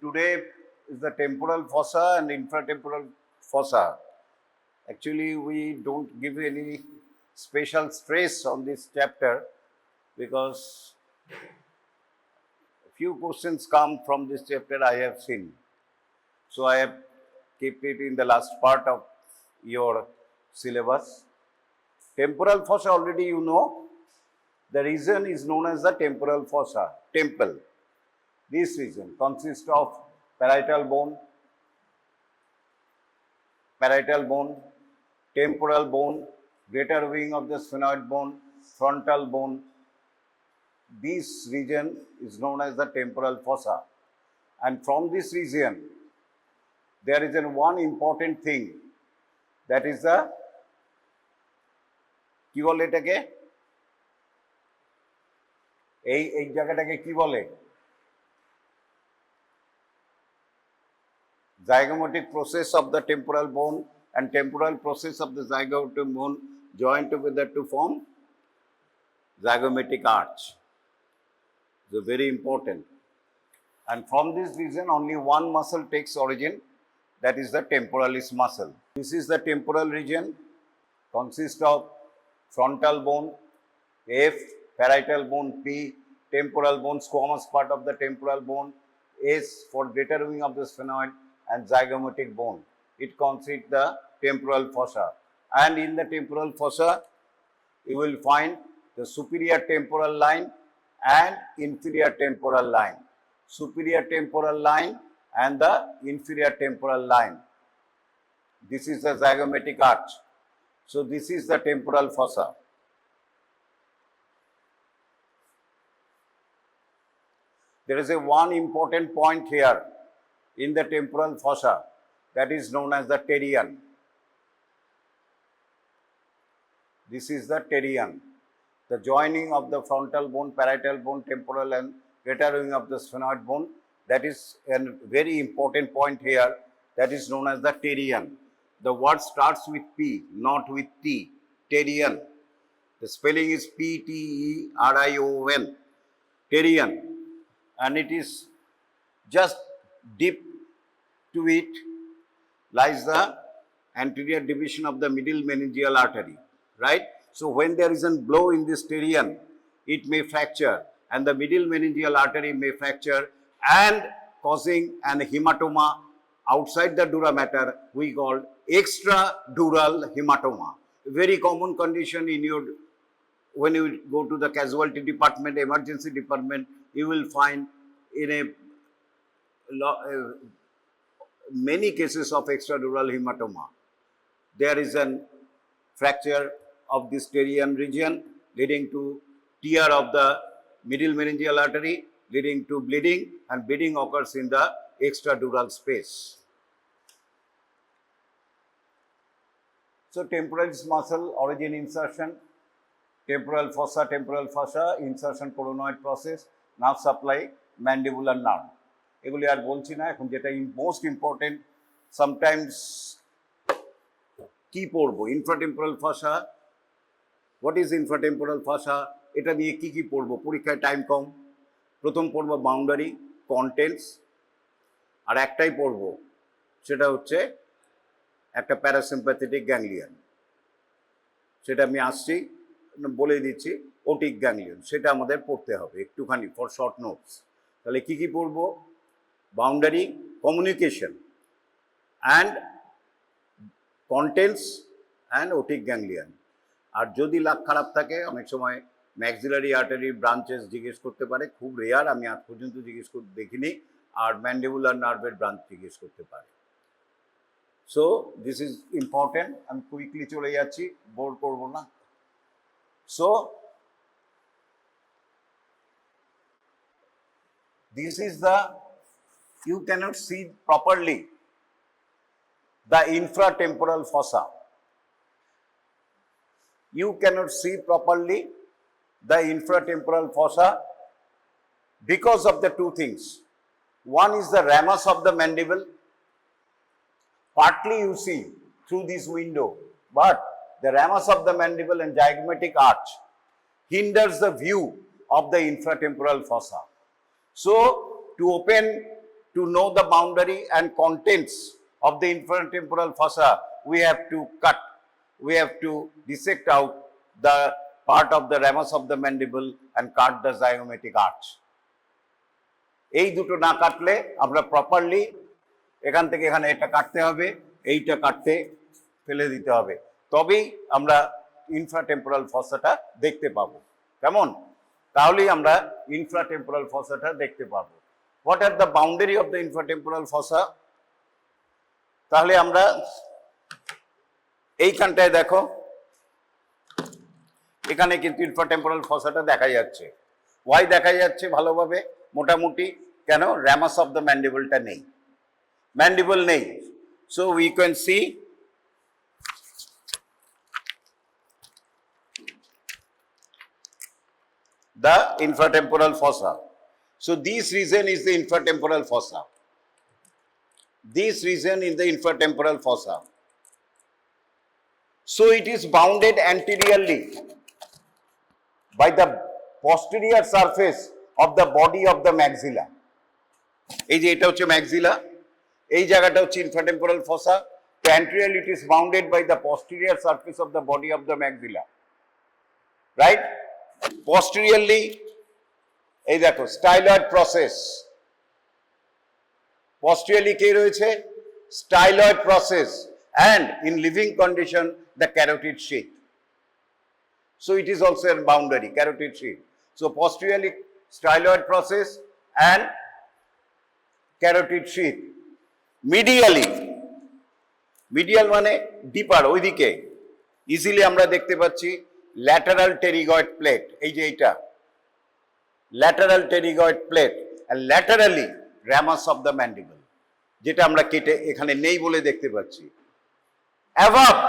today is the temporal fossa and infratemporal fossa. Actually, we don't give any special stress on this chapter because few questions come from this chapter I have seen. So I have kept it in the last part of your syllabus. Temporal fossa already you know. The region is known as the temporal fossa, temple. This region consists of parietal bone, temporal bone, greater wing of the sphenoid bone, frontal bone. This region is known as the temporal fossa. And from this region, there is one important thing, that is the কি বলে এটাকে এই জায়গাটাকে কি বলে zygomatic process of the temporal bone and temporal process of the zygomatic bone join together to form zygomatic arch. So very important. And from this region only one muscle takes origin, that is the temporalis muscle. This is the temporal region, consists of frontal bone F, parietal bone P, temporal bone, squamous part of the temporal bone S for greater wing of the sphenoid, and zygomatic bone. It consists the temporal fossa. And in the temporal fossa, you will find the superior temporal line and inferior temporal line. Superior temporal line and the inferior temporal line. This is the zygomatic arch. So this is the temporal fossa. There is one important point here in the temporal fossa, that is known as the terion. This is the terion, the joining of the frontal bone, parietal bone, temporal and greater wing of the sphenoid bone. That is a very important point here, that is known as the terion. The word starts with P, not with T. Terion. The spelling is P-T-E-R-I-O-N. Terion. And it is just deep to it lies the anterior division of the middle meningeal artery, right? So when there is a blow in this terion, it may fracture, and the middle meningeal artery may fracture and causing an hematoma outside the dura mater, we call extradural hematoma. Very common condition in your, when you go to the casualty department, emergency department, you will find in many cases of extradural hematoma, there is a fracture of this terion region leading to tear of the middle meningeal artery, leading to bleeding, and bleeding occurs in the extradural space. So temporalis muscle, origin insertion, temporal fossa, insertion coronoid process, nerve supply, mandibular nerve. এগুলি আর বলছি না, এখন যেটা most important, sometimes কি পড়বো infratemporal ফসা, what is infratemporal ফসা, এটা নিয়ে কি পড়বো, পরীক্ষায় টাইম কম। প্রথম পড়বো বাউন্ডারি, কন্টেন্টস, আর একটাই পড়বো, সেটা হচ্ছে একটা প্যারাসিম্প্যাথেটিক গ্যাংলিয়ন। সেটা আমি আসছি বলে দিচ্ছি, ওটিক গ্যাংলিয়ন, সেটা আমাদের পড়তে হবে একটুখানি ফর শর্ট নোটস। তাহলে কি পড়বো, boundary, communication and contents and otic ganglion. আর যদি লাক খারাপ থাকে অনেক সময় ম্যাক্সিলারি আর্টারি ব্রাঞ্চেস জিজ্ঞেস করতে পারে, খুব রেয়ার, আমি আজ পর্যন্ত জিজ্ঞেস করতে দেখিনি। আর ম্যান্ডিবুলার নার্ভের ব্রাঞ্চ জিজ্ঞেস করতে পারে। So this is important. আমি কুইকলি চলে যাচ্ছি, বোর করবো না। So this is the, you cannot see properly the infratemporal fossa. You cannot see properly the infratemporal fossa because of the two things. One is the ramus of the mandible. Partly you see through this window, but the ramus of the mandible and zygomatic arch hinders the view of the infratemporal fossa. So, to open to know the boundary and contents of the infratemporal fossa, we have to cut, we have to dissect out the part of the ramus of the mandible and cut the zygomatic arch. এই দুটো না কাটলে আমরা properly এখান থেকে এখানে এটা কাটতে হবে, এইটা কাটতে ফেলে দিতে হবে, তবেই আমরা ইনফ্রাটেম্পোরাল ফসাটা দেখতে পাবো। কেমন? তাহলেই আমরা ইনফ্রাটেম্পোরাল ফসাটা দেখতে পাবো। What are the boundary of the infratemporal fossa? তাহলে আমরা এইখানটায় দেখো, এখানে কিন্তু ইনফ্রাটেম্পোরাল ফসাটা দেখা যাচ্ছে। ওয়াই দেখা যাচ্ছে ভালোভাবে? মোটামুটি কেন? রামাস অফ দ্য ম্যান্ডিবলটা নেই, ম্যান্ডিবল নেই। So we can see the infratemporal fossa. So this region is the infratemporal fossa. This region is the infratemporal fossa. So it is bounded anteriorly by the posterior surface of the body of the maxilla. এই যে এটা হচ্ছে maxilla, এই জায়গাটা হচ্ছে infratemporal fossa. So anteriorly it is bounded by the posterior surface of the body of the maxilla. Right? Posteriorly, এই দেখো styloid process, posteriorly কে রয়েছে? Styloid process, and in living condition the carotid sheath. So it is also a boundary, carotid sheath. So posteriorly styloid process and carotid sheath. Medially, medial মানে ডিপার ওইদিকে easily আমরা দেখতে পাচ্ছি lateral pterygoid plate, এই যে এইটা lateral pterygoid plate, and laterally ramus of the mandible, যেটা আমরা কেটে এখানে নেই বলে দেখতে পাচ্ছি। Above,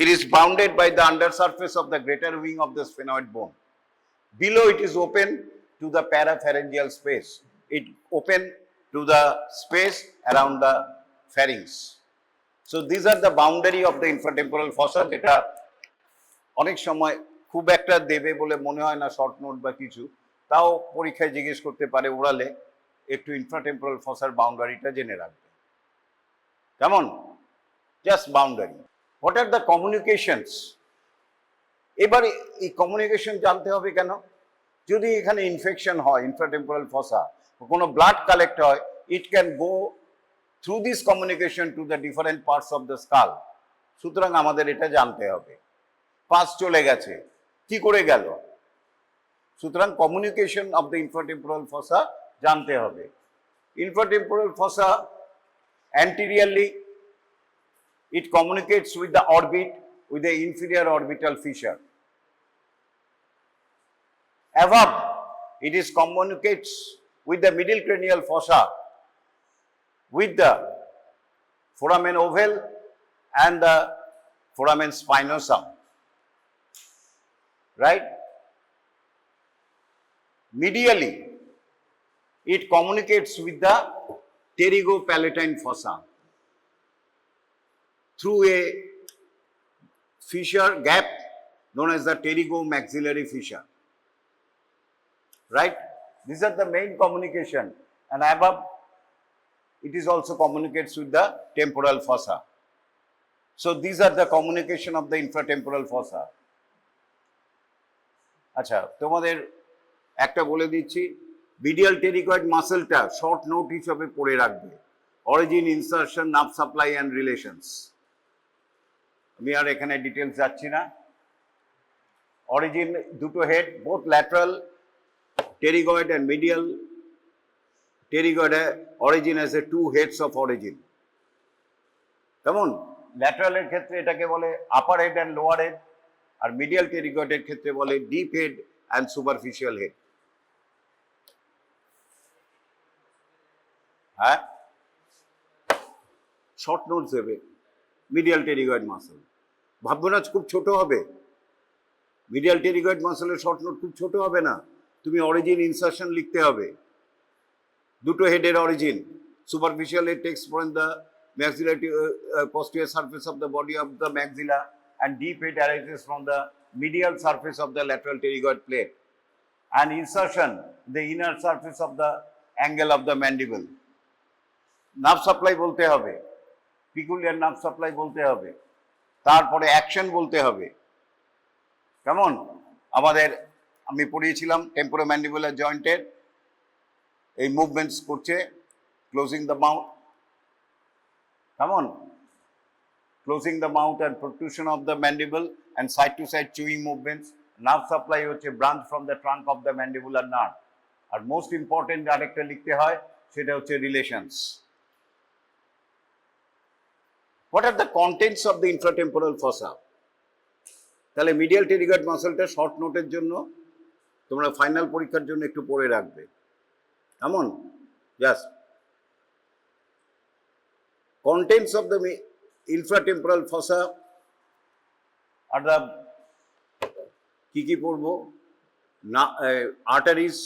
it is bounded by the under surface of the greater wing of the sphenoid bone. Below, it is open to the parapharyngeal space. It open to the space around the pharynx. So these are the boundary of the infratemporal fossa, যেটা অনেক সময় খুব একটা দেবে বলে মনে হয় না, শর্ট নোট বা কিছু, তাও পরীক্ষায় জিজ্ঞেস করতে পারে ওরালে, একটু ইনফ্রাটেম্পোরাল ফসার বাউন্ডারিটা জেনে রাখবে। কেমন? Just boundary. What are the communications? এবারে এই কমিউনিকেশন জানতে হবে কেন? যদি এখানে ইনফেকশন হয় ইনফ্রাটেম্পোরাল ফসা, কোনো ব্লাড কালেক্ট হয়, it can go through this communication to the different parts of the skull. সুতরাং আমাদের এটা জানতে হবে। পাস চলে গেছে, কি করে গেল? সুতরাং কমিউনিকেশন অফ দ্য ইনফ্রাটেম্পোরাল ফসা জানতে হবে। Infratemporal ফসা anteriorly it communicates with the orbit, with the inferior orbital fissure. Above, it is communicates with the middle cranial fossa, with the foramen ovale and the foramen spinosum. Right? Medially, it communicates with the pterygopalatine fossa through a fissure gap known as the pterygomaxillary fissure. Right? These are the main communication, and above it is also communicates with the temporal fossa. So these are the communication of the infratemporal fossa. আচ্ছা, তোমাদের একটা বলে দিচ্ছি, medial pterygoid মাসেলটা short note হিসেবে পড়ে রাখবে। Origin, insertion, nerve supply and relations. আমি আর এখানে ডিটেলস যাচ্ছি না। অরিজিন দুটো head, both lateral pterygoid and medial pterygoid. Origin has a two heads of origin. কেমন? ল্যাটারালের ক্ষেত্রে এটাকে বলে upper head and lower head, আর মিডিয়াল টেরিগয়েডের ক্ষেত্রে বলে deep head and superficial head. হ্যাঁ, শর্ট নোটস দেবে। মিডিয়াল টেরিগয়েড মাসেল ভাববো না খুব ছোট হবে। মিডিয়াল টেরিগয়েড মাসেলের শর্ট নোট খুব ছোট হবে না, তুমি অরিজিন, ইনসারশন লিখতে হবে। দুটো হেডের origin, superficial head takes from the maxilla posterior surface of the body of the maxilla, and deep head arises from the medial surface of the lateral pterygoid plate, and insertion the inner surface of the angle of the mandible. Nerve supply বলতে হবে, peculiar nerve supply বলতে হবে, তারপরে action বলতে হবে। কেমন? আমাদের আমি পড়িয়েছিলাম টেম্পোরোম্যান্ডিবুলার জয়েন্টের এই মুভমেন্টস করছে, ক্লোজিং দ্য মাউথ, কেমন? Closing the mouth and protrusion of the mandible and side to side chewing movements. Nerve supply হচ্ছে branch from the trunk of the mandibular nerve. আর মোস্ট ইম্পর্টেন্ট আরেকটা লিখতে হয়, সেটা হচ্ছে relations. What are the contents of the infratemporal fossa? তাহলে medial pterygoid মাসলটা short নোটের জন্য তোমরা ফাইনাল পরীক্ষার জন্য একটু পড়ে রাখবে, কেমন? Just contents of the infratemporal fossa are the কি পড়বো, arteries,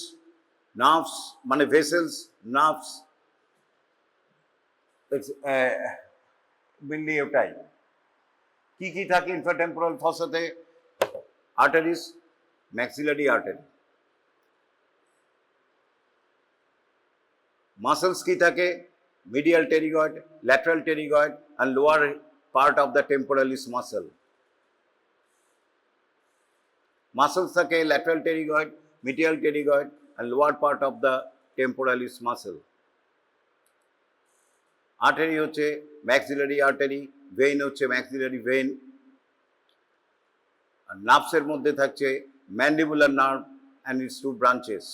nerves মানে vessels, nerves, মেনলি ওটাই। কি থাকে infratemporal ফসাতে? arteries, maxillary artery, muscles কি থাকে? medial pterygoid, lateral pterygoid and lower part of the temporalis muscle. Muscles থাকে lateral pterygoid, medial pterygoid and lower part of the temporalis muscle. Artery হচ্ছে maxillary artery, vein হচ্ছে maxillary vein, আর নার্ভসের মধ্যে থাকছে mandibular nerve and its two branches,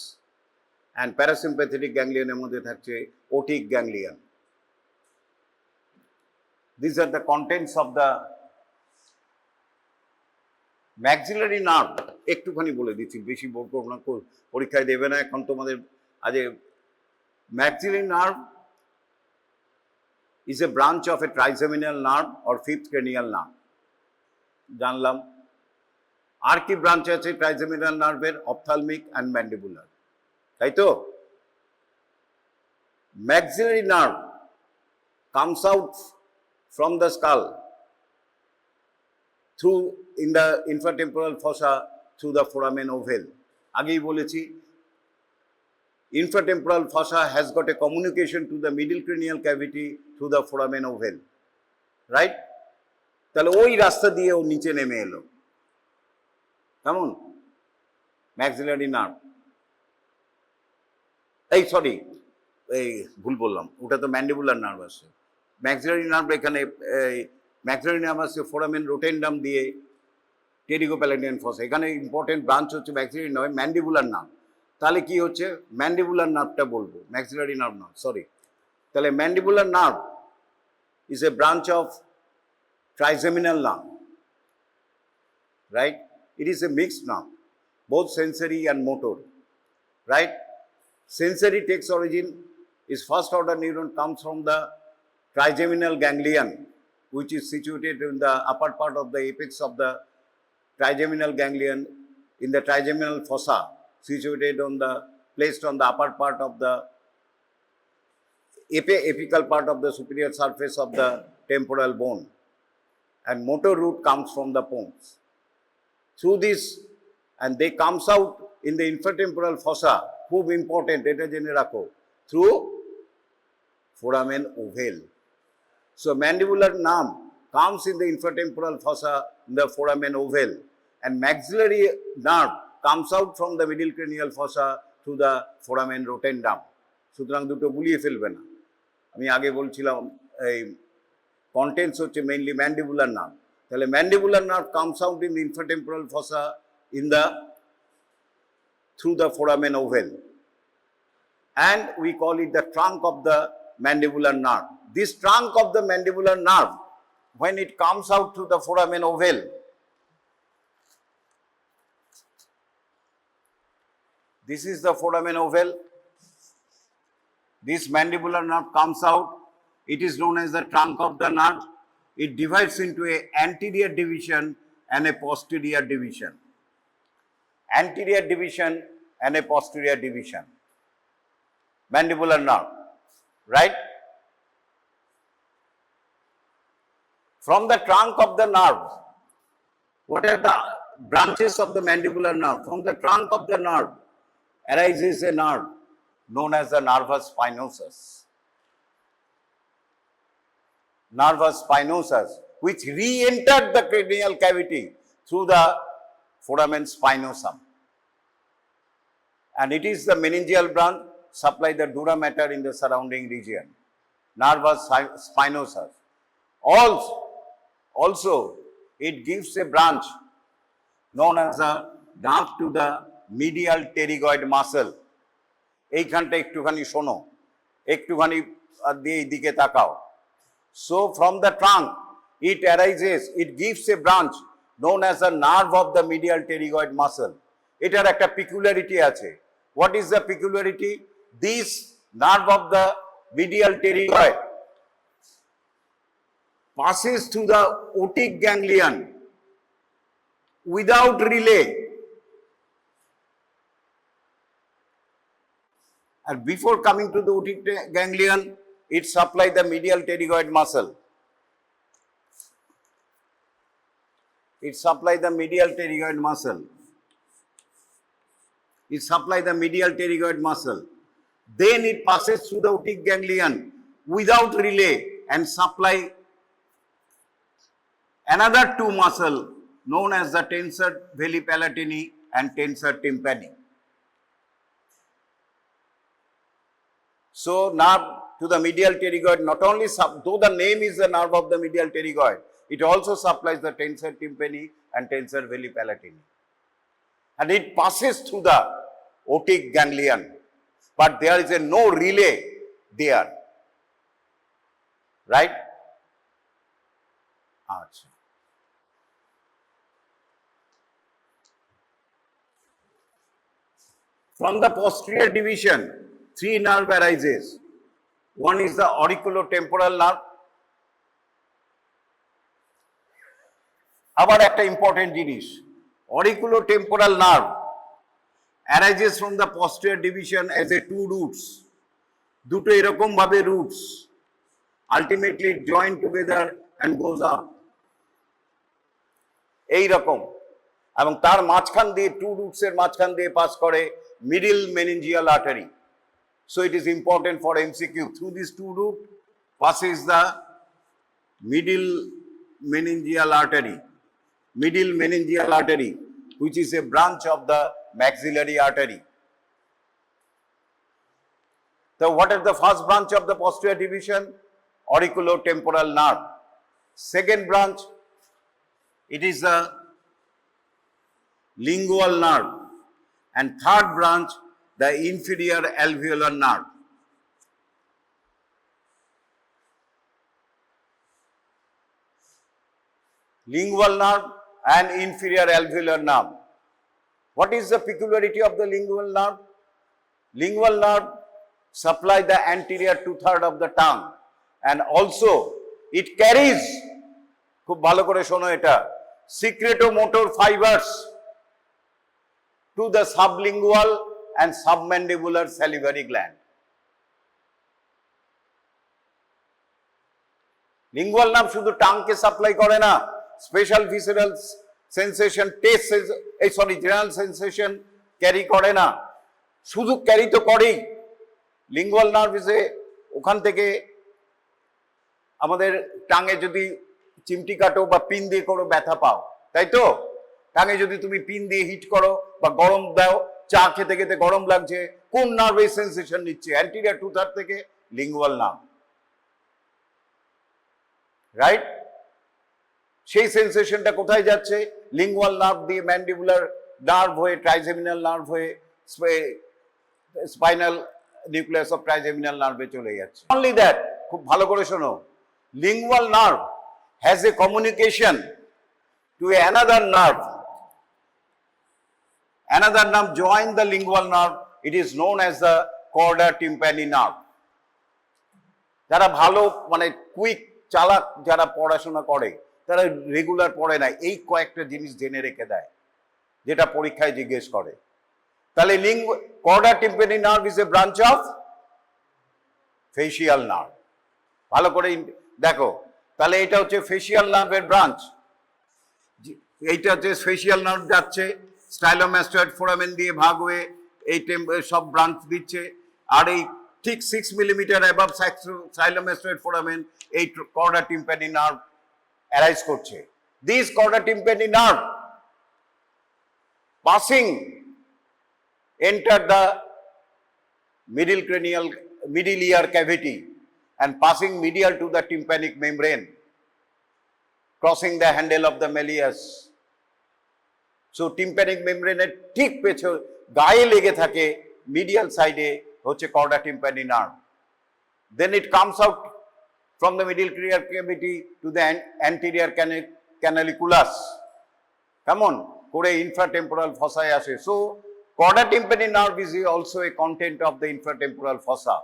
and parasympathetic ganglion এর মধ্যে থাকছে otic ganglion. These are the contents of the maxillary nerve. একটুখানি বলে দিচ্ছি, বেশি বলবো না, পরীক্ষায় দেবে না এখন তোমাদের। আজ maxillary nerve is a branch of a trigeminal nerve or fifth cranial nerve. জানলাম। আর কি ব্রাঞ্চ আছে ট্রাইজেমিনাল নার্ভের? অপথ্যালমিক অ্যান্ড ম্যান্ডিবুলার, তাই তো? maxillary nerve comes out from the skull through in the infratemporal fossa through the foramen ovale. আগেই বলেছি infratemporal fossa has got a communication to the middle cranial cavity through the foramen ovale, right? তাহলে ওই রাস্তা দিয়ে ও নিচে নেমে এলো, কেমন? maxillary nerve, এই সরি এই ভুল বললাম, ওটা তো ম্যান্ডিবুলার নার্ভ আসছে। maxillary nerve এখানে maxillary nerve আসছে ফোরামেন রোটেন্ডাম দিয়ে টেরিগোপ্যালেটিয়ান ফসা। এখানে ইম্পর্টেন্ট ব্রাঞ্চ হচ্ছে maxillary নয়, ম্যান্ডিবুলার নার্ভ। তাহলে কি হচ্ছে? ম্যান্ডিবুলার নার্ভটা বলবো, maxillary nerve নয়, সরি। তাহলে mandibular nerve is a branch of trigeminal nerve, right? It is a mixed nerve, both sensory and motor, right? Sensory takes origin, is first order neuron comes from the trigeminal ganglion, which is situated in the upper part of the apex of the trigeminal ganglion in the trigeminal fossa, situated on the placed on the upper part of the apical part of the superior surface of the temporal bone, and motor root comes from the pons. Through this, and they comes out in the infratemporal fossa, খুব important, এটা জেনে রাখো, through foramen ovale. So mandibular nerve comes in the infratemporal fossa in the foramen ovale, and maxillary nerve comes out from the middle cranial fossa through the foramen rotundum. সুতরাং দুটো গুলিয়ে ফেলবে না। আমি আগে বলছিলাম এই কন্টেন্টস হচ্ছে মেইনলি ম্যান্ডিবুলার নার্ভ। তাহলে mandibular nerve comes out in the infratemporal fossa in the through the foramen ovale, and we call it the trunk of the mandibular nerve. This trunk of the mandibular nerve, when it comes out through the foramen ovale, this is the foramen ovale. This mandibular nerve comes out. It is known as the trunk of the nerve. It divides into a anterior division and a posterior division. Anterior division and a posterior division. Mandibular nerve, right? From the trunk of the nerve, what are the branches of the mandibular nerve? From the trunk of the nerve arises a nerve known as the nervus spinosus. nervus spinosus, which re-entered the cranial cavity through the foramen spinosum. And it is the meningeal branch supply the dura mater in the surrounding region, nervus spinosus. Also, it gives a branch known as the nerve to the medial pterygoid muscle. এইখানটা একটুখানি শোনো, একটুখানি দিয়ে এইদিকে তাকাও. So from the trunk, it arises, it gives a branch known as the nerve of the medial pterygoid muscle. এটার একটা peculiarity আছে. What is the peculiarity? This nerve of the medial pterygoid passes through the otic ganglion without relay. And before coming to the otic ganglion, it supplies the medial pterygoid muscle. It supplies the medial pterygoid muscle. It supplies the medial pterygoid muscle. Then it passes through the otic ganglion without relay and supply another two muscles known as the tensor veli palatini and tensor tympani. So nerve to the medial pterygoid not only, though the name is the nerve of the medial pterygoid, it also supplies the tensor tympani and tensor veli palatini. And it passes through the otic ganglion, but there is no relay there. Right? Achha. From the posterior division, three nerve arises. One is the auriculotemporal nerve. আবার একটা important জিনিস, auriculotemporal nerve arises from the posterior division as a two roots. দুটো এরকম ভাবে roots ultimately join together and goes up. এই রকম, এবং তার মাঝখান দিয়ে two roots এর মাঝখান দিয়ে পাস করে middle meningeal artery. So it is important for MCQ. Through these two roots passes the middle meningeal artery. Middle meningeal artery, which is a branch of the maxillary artery. So what is the first branch of the posterior division? Auriculotemporal nerve. Second branch, it is the lingual nerve. And third branch, the inferior alveolar nerve. Lingual nerve and inferior alveolar nerve. What is the peculiarity of the lingual nerve? Lingual nerve supply the anterior two-thirds of the tongue, and also it carries, খুব ভালো করে শোনো এটা, secretomotor fibers to the sublingual and submandibular salivary gland. Lingual nerve শুধু টাংকে supply করে না, special visceral sensation test, general sensation carry করে না, শুধু ক্যারি তো করেই। লিঙ্গুয়াল নার্ভ ইসে ওখান থেকে আমাদের টাঙে যদি চিমটি কাটো বা পিন দিয়ে করো ব্যথা পাও, তাই তো? টাঙে যদি তুমি পিন দিয়ে হিট করো বা গরম দাও, চা খেতে খেতে গরম লাগছে, কোন নার্ভ এই সেন্সেশন নিচ্ছে? অ্যান্টিরিয়র টু-থার্ড থেকে লিঙ্গুয়াল নার্ভ, রাইট? সেই সেন্সেশনটা কোথায় যাচ্ছে? লিঙ্গুয়াল নার্ভ দিয়ে ম্যান্ডিবুলার নার্ভ হয়ে ট্রাইজেমিনাল নার্ভ হয়ে স্পাইনাল নিউক্লিয়াস অফ ট্রাইজেমিনাল নার্ভে চলে যাচ্ছে। অনলি দ্যাট, খুব ভালো করে শোনো, lingual nerve has a communication to another nerve. Another nerve join the lingual nerve. It is known as the chorda tympani nerve. যারা ভালো মানে কুইক চালাক যারা পড়াশোনা করে, তারা রেগুলার পড়ে না, এই কয়েকটা জিনিস জেনে রেখে দেয় যেটা পরীক্ষায় জিজ্ঞেস করে। তাহলে chorda tympani nerve is a branch of facial nerve. ভালো করে দেখো, তাহলে এটা হচ্ছে ফেসিয়াল নার্ভের ব্রাঞ্চ, এইটা হচ্ছে ফেসিয়াল নার্ভ যাচ্ছে স্টাইলোম্যাস্টয়েড ফোরামেন দিয়ে ভাগ হয়ে এই সব ব্রাঞ্চ দিচ্ছে, আর এই ঠিক 6 millimeter above xylem foramen এই chorda tympani nerve arise করছে। This chorda tympani nerve passing enter the middle ear cavity and passing medial to the tympanic membrane, crossing the handle of the malleus. So tympanic membrane এর ঠিক পেছন গায়ে লেগে থাকে medial side এ হচ্ছে chorda tympani nerve. Then it comes out from the middle ear cavity to the anterior canaliculus. Come on, করে infratemporal fossa আসে। So chorda tympani nerve is also a content of the infratemporal fossa.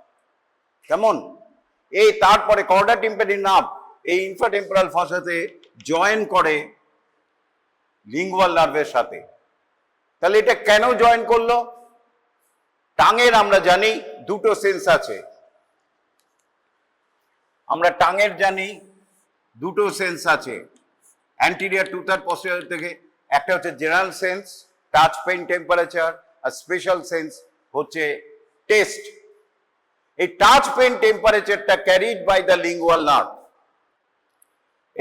Come on, এই তারপরে chorda tympani nerve এই infratemporal fossa তে join করে lingual নার্ভের সাথে। তাহলে এটা কেন জয়েন করলো? টাঙের আমরা জানি দুটো সেন্স আছে, আমরা টাঙের জানি দুটো সেন্স আছে, অ্যান্টিরিয়র টু থার্ড পস্টেরিয়র থেকে। একটা হচ্ছে general sense, touch, pain, temperature, আর স্পেশাল সেন্স হচ্ছে টেস্ট। এই টাচ, পেইন, টেম্পারেচারটা carried by the lingual nerve.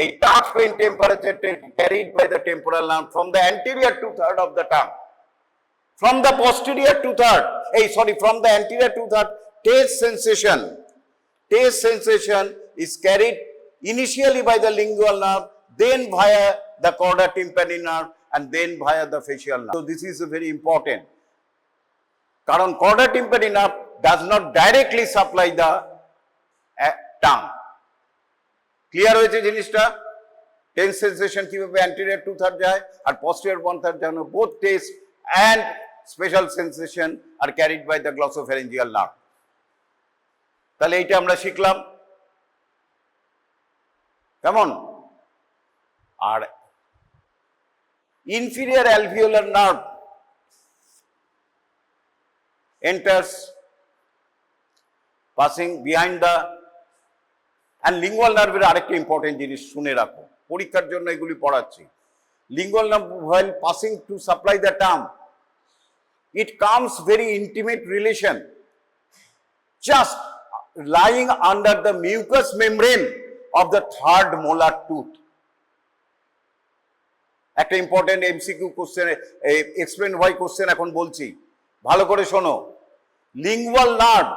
এই টাচ, পেইন, টেম্পারেচারটা carried by the temporal nerve from the anterior two third of the tongue. From the posterior two third, from the anterior two third, taste sensation is carried initially by the lingual nerve, then via the chorda tympani nerve, and then via the facial nerve. So this is very important. কারণ chorda tympani nerve does not directly supply the tongue. Clear হয়েছে জিনিসটা? Taste sensation কিভাবে anterior two third যায় আর posterior one third যায়, both taste and special sensation are carried by the glossopharyngeal nerve. তাহলে এইটা আমরা শিখলাম। কেমন? আর inferior alveolar nerve enters passing behind the and lingual nerve এর আরেকটা ইম্পর্টেন্ট জিনিস শুনে রাখো, পরীক্ষার জন্য এগুলি পড়াচ্ছি। lingual nerve while passing to supply the tongue, it comes very intimate relation, just lying under the mucous membrane of the third molar tooth. একটা important MCQ question, explain why question এখন বলছি, ভালো করে শোনো। লিঙ্গুয়াল নার্ভ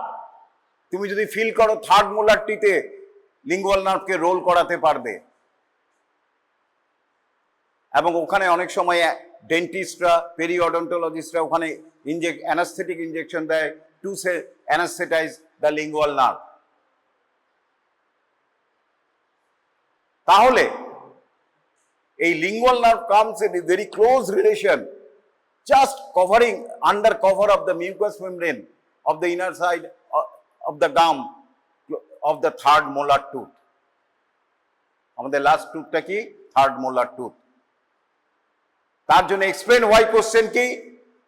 তুমি যদি feel করো third molar টিতে, লিঙ্গুয়াল নার্ভকে রোল করাতে পারবে। এবং ওখানে অনেক সময় ডেন্টিস্টরা, পেরিওডন্টোলজিস্টরা ওখানে অ্যানাস্থেটিক ইনজেকশন দেয় to anaesthetise the lingual nerve. তাহলে এই lingual nerve comes in very close relation, just covering under cover of the mucous membrane of the inner side of the gum of the third molar tooth. আমাদের last টুথটা কি? Third molar tooth. তার জন্য explain why question কি,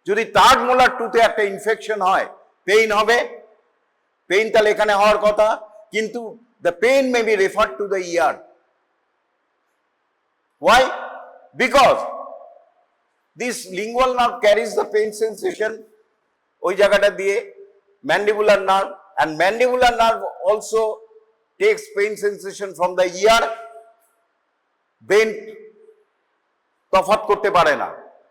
যদি third molar টুথে একটা infection হয় pain হবে, পেইন তাহলে এখানে হওয়ার কথা, কিন্তু the pain may be referred to the year. Why? Because this lingual nerve carries the pain sensation ওই জায়গাটা দিয়ে mandibular nerve, and mandibular nerve also takes pain sensation from the ear. Brain তফাৎ করতে পারে না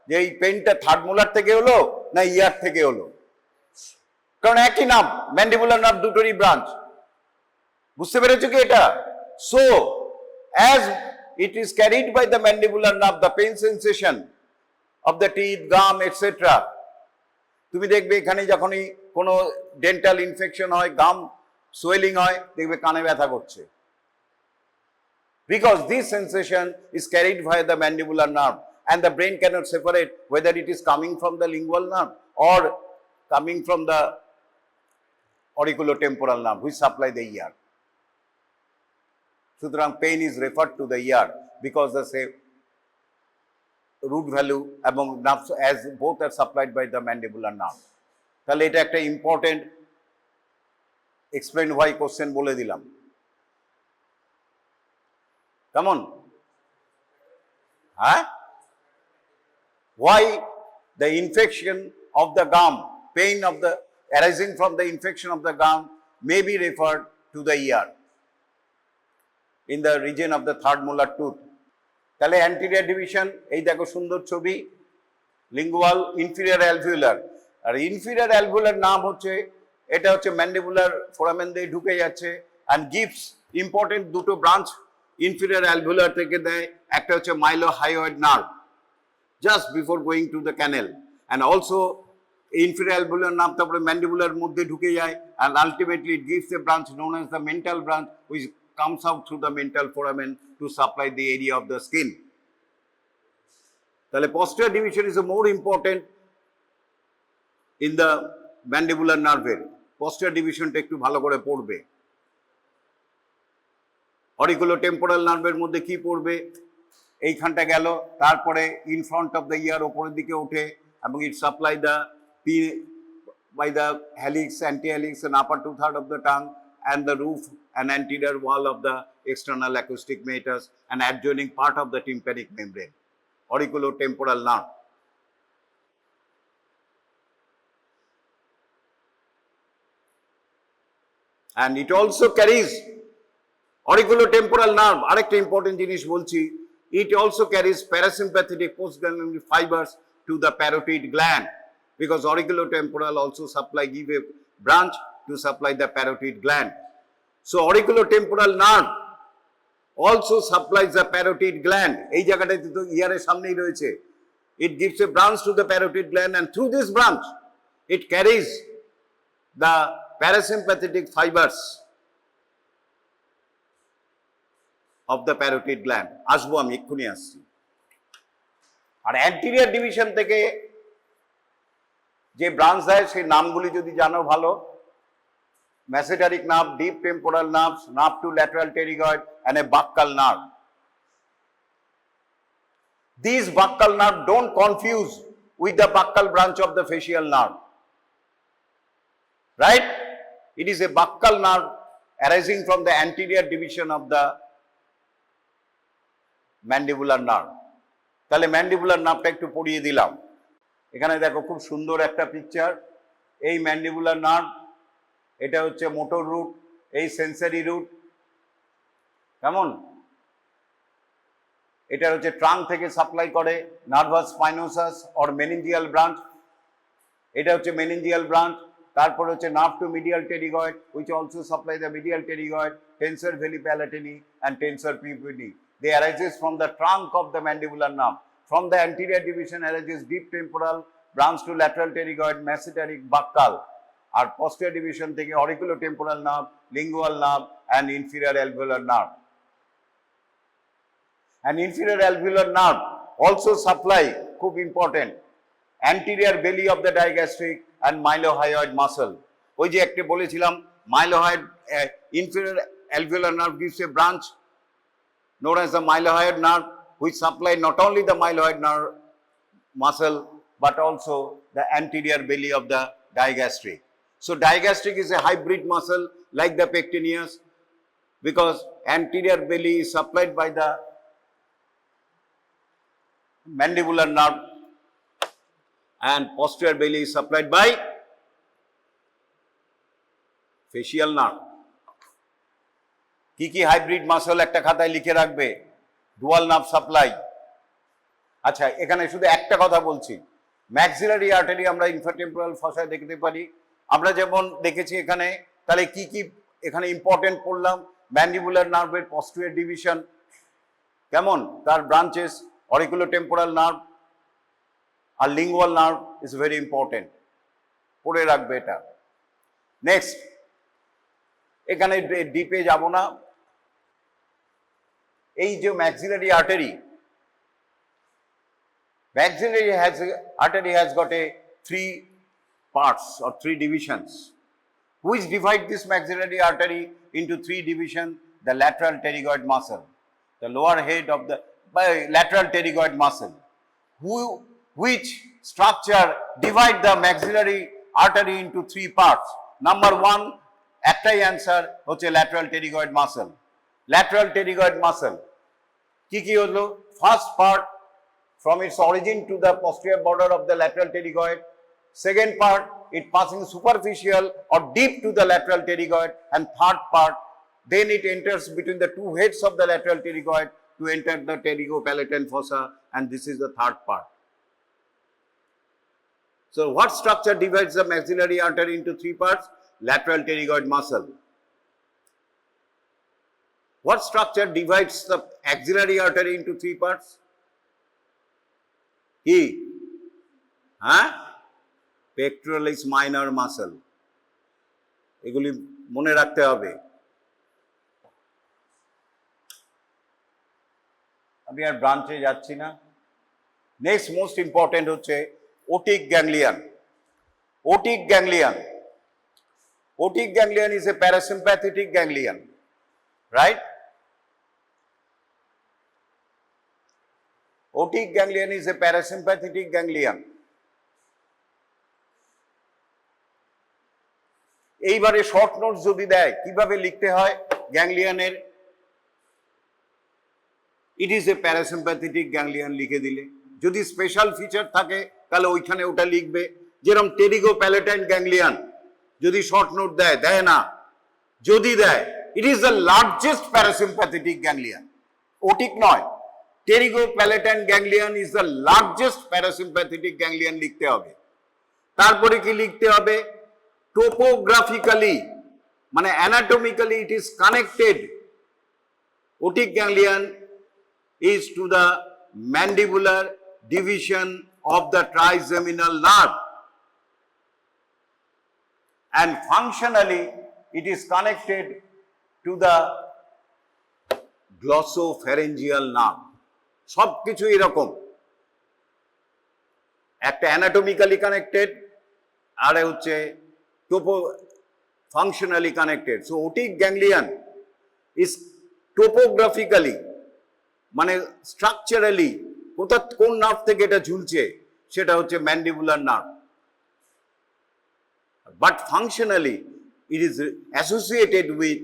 যে এই পেইনটা থার্ড মোলার থেকে হলো না ইয়ার থেকে হলো, কারণ একই নাম, ম্যান্ডিবুলার নার্ভ দুটোরই ব্রাঞ্চ। বুঝতে পেরেছো কি এটা? So as it is carried by the mandibular nerve, the pain sensation of the teeth, gum, etc. তুমি দেখবে এখানে যখনই কোনো ডেন্টাল ইনফেকশন হয়, গাম সোয়েলিং হয়, দেখবে কানে ব্যথা করছে, because this sensation is carried via the mandibular nerve and the brain cannot separate whether it is coming from the lingual nerve or coming from the auriculotemporal nerve which supply the ear. সুতরাং pain is referred to the ear because the same root value এবং nerves as both are supplied by the mandibular nerve. তাহলে এটা একটা important explain why question বলে দিলাম। কেমন? হ্যাঁ, why the infection of the gum, pain of the arising from the infection of the gum may be referred to the ear in the region of the third molar tooth. তাহলে anterior division এই দেখো সুন্দর ছবি, lingual, inferior alveolar, আর inferior alveolar নাম হচ্ছে এটা হচ্ছে mandibular foramen দিয়ে ঢুকে যাচ্ছে and gives important দুটো branch inferior alveolar থেকে দেয়, একটা হচ্ছে mylohyoid nerve just before going to the canal, and also inferior alveolar nerve তারপরে mandibular মধ্যে ঢুকে যায় and ultimately it gives a branch known as the mental branch which comes out through the mental foramen to supply the area of the skin. তাহলে posterior division is more important in the mandibular nerve. Posterior division টা একটু ভালো করে পড়বে। অরিকুলোটেম্পোরাল নার্ভের মধ্যে কি পড়বে, এইখানটা গেল, তারপরে in front of the ear ওপরের দিকে ওঠে এবং it supply the P by the helix, antihelix and upper two-third of the tongue and the roof and anterior wall of the external acoustic meatus and adjoining part of the tympanic membrane, auriculotemporal nerve. And it also carries auriculotemporal nerve, arekta important jinish bolchi, it also carries parasympathetic postganglionic fibers to the parotid gland, because auriculotemporal also give a branch to supply the parotid gland. So auriculotemporal nerve also supplies the parotid gland. এই জায়গাটায় তো ইয়ারের সামনেই রয়েছে। It gives a branch to the parotid gland and through this branch it carries the parasympathetic fibers of the parotid gland. আসবো আমি এক্ষুনি আসছি। আর anterior division থেকে যে ব্রাঞ্চ দেয় সেই নামগুলি যদি জানো ভালো, mesenteric nerve, deep temporal nerves, nerve to lateral pterygoid and a buccal nerve. These buccal nerve don't confuse with the buccal branch of the facial nerve, right? It is a buccal nerve arising from the anterior division of the mandibular nerve. তাহলে mandibular nerveটা একটু পড়িয়ে দিলাম। এখানে দেখো খুব সুন্দর একটা picture, এই ম্যান্ডিবুলার নার্ভ, এটা হচ্ছে মোটর রুট, এই সেন্সরি রুট, কেমন, এটা হচ্ছে ট্রাঙ্ক থেকে সাপ্লাই করে nervus spinosus or meningeal branch, এটা হচ্ছে মেনিনজিয়াল ব্রাঞ্চ, তারপর হচ্ছে nerve to medial pterygoid which also supply the medial pterygoid, tensor veli palatini and tensor pupili. They arises from the trunk of the mandibular nerve. From the anterior division arises deep temporal, branch to lateral pterygoid, mesenteric, buccal. Our posterior division থেকে auriculotemporal nerve, lingual nerve and inferior alveolar nerve. And inferior alveolar nerve also supply, খুব important, anterior belly of the digastric and mylohyoid muscle. ওই যে একটা বলেছিলাম mylohyoid, inferior alveolar nerve gives a branch known as the mylohyoid nerve which supply not only the mylohyoid nerve muscle but also the anterior belly of the digastric. So digastric is a hybrid muscle like the pectineus because anterior belly is supplied by the mandibular nerve and posterior belly is supplied by facial nerve. কি কি hybrid muscle একটা খাতায় লিখে রাখবে, dual nerve supply. আচ্ছা, এখানে শুধু একটা কথা বলছি, ম্যাক্সিলারি আর্টারি আমরা ইনফ্রাটেম্পোরাল ফসায় দেখতে পারি, আমরা যেমন দেখেছি এখানে, তাহলে কি কি এখানে ইম্পর্টেন্ট পড়লাম, ম্যান্ডিবুলার নার্ভের পস্টেরিয়র ডিভিশন, কেমন, তার ব্রাঞ্চেস, অরিকুলোটেম্পোরাল নার্ভ আর lingual nerve is very important, পড়ে রাখবে এটা। নেক্সট, এখানে ডিপে যাব না, এই যে maxillary artery has got a 3 parts or 3 divisions which divide this maxillary artery into 3 divisions: the lateral pterygoid muscle, the lower head of the lateral pterygoid muscle, which structure divide the maxillary artery into 3 parts. Number 1, একটাই answer হচ্ছে lateral pterygoid muscle. Lateral pterygoid muscle কি কি হলো, first part from its origin to the posterior border of the lateral pterygoid, second part it passing superficial or deep to the lateral pterygoid, and third part, then it enters between the two heads of the lateral pterygoid to enter the pterygopalatine fossa, and this is the third part. So what structure divides the maxillary artery into three parts? Lateral pterygoid muscle. What structure divides the axillary artery into three parts? Pectoralis minor muscle. এগুলি মনে রাখতে হবে। আমি আর ব্রাঞ্চে যাচ্ছি না। Next most important হচ্ছে otic ganglion. Otic ganglion. Otic ganglion is a parasympathetic ganglion, right? Otic ganglion is a parasympathetic ganglion. এইবারে শর্ট নোটস যদি দেয় কিভাবে লিখতে হয় গ্যাংলিয়নের, it is a parasympathetic ganglion লিখে দিলে, যদি স্পেশাল ফিচার থাকে তাহলে ওইখানে ওটা লিখবে, যেরকম টেরিগোপ্যালেটাইন গ্যাংলিয়ন যদি শর্ট নোট দেয়, দেয় না, যদি দেয় it is the largest parasympathetic ganglion, otic নয়, pterygopalatine ganglion is the largest parasympathetic ganglion লিখতে হবে। তারপরে কি লিখতে হবে? টোপোগ্রাফিক্যালি মানে anatomically it is connected, otic ganglion is to the mandibular division of the trigeminal nerve, and functionally it is connected to the glossopharyngeal nerve. সব কিছু এরকম, একটা অ্যানাটমিক্যালি কানেক্টেড আর হচ্ছে functionally connected. So otic ganglion is topographically মানে structurally কোন nerve থেকে এটা ঝুলছে সেটা হচ্ছে mandibular nerve, but functionally it is associated with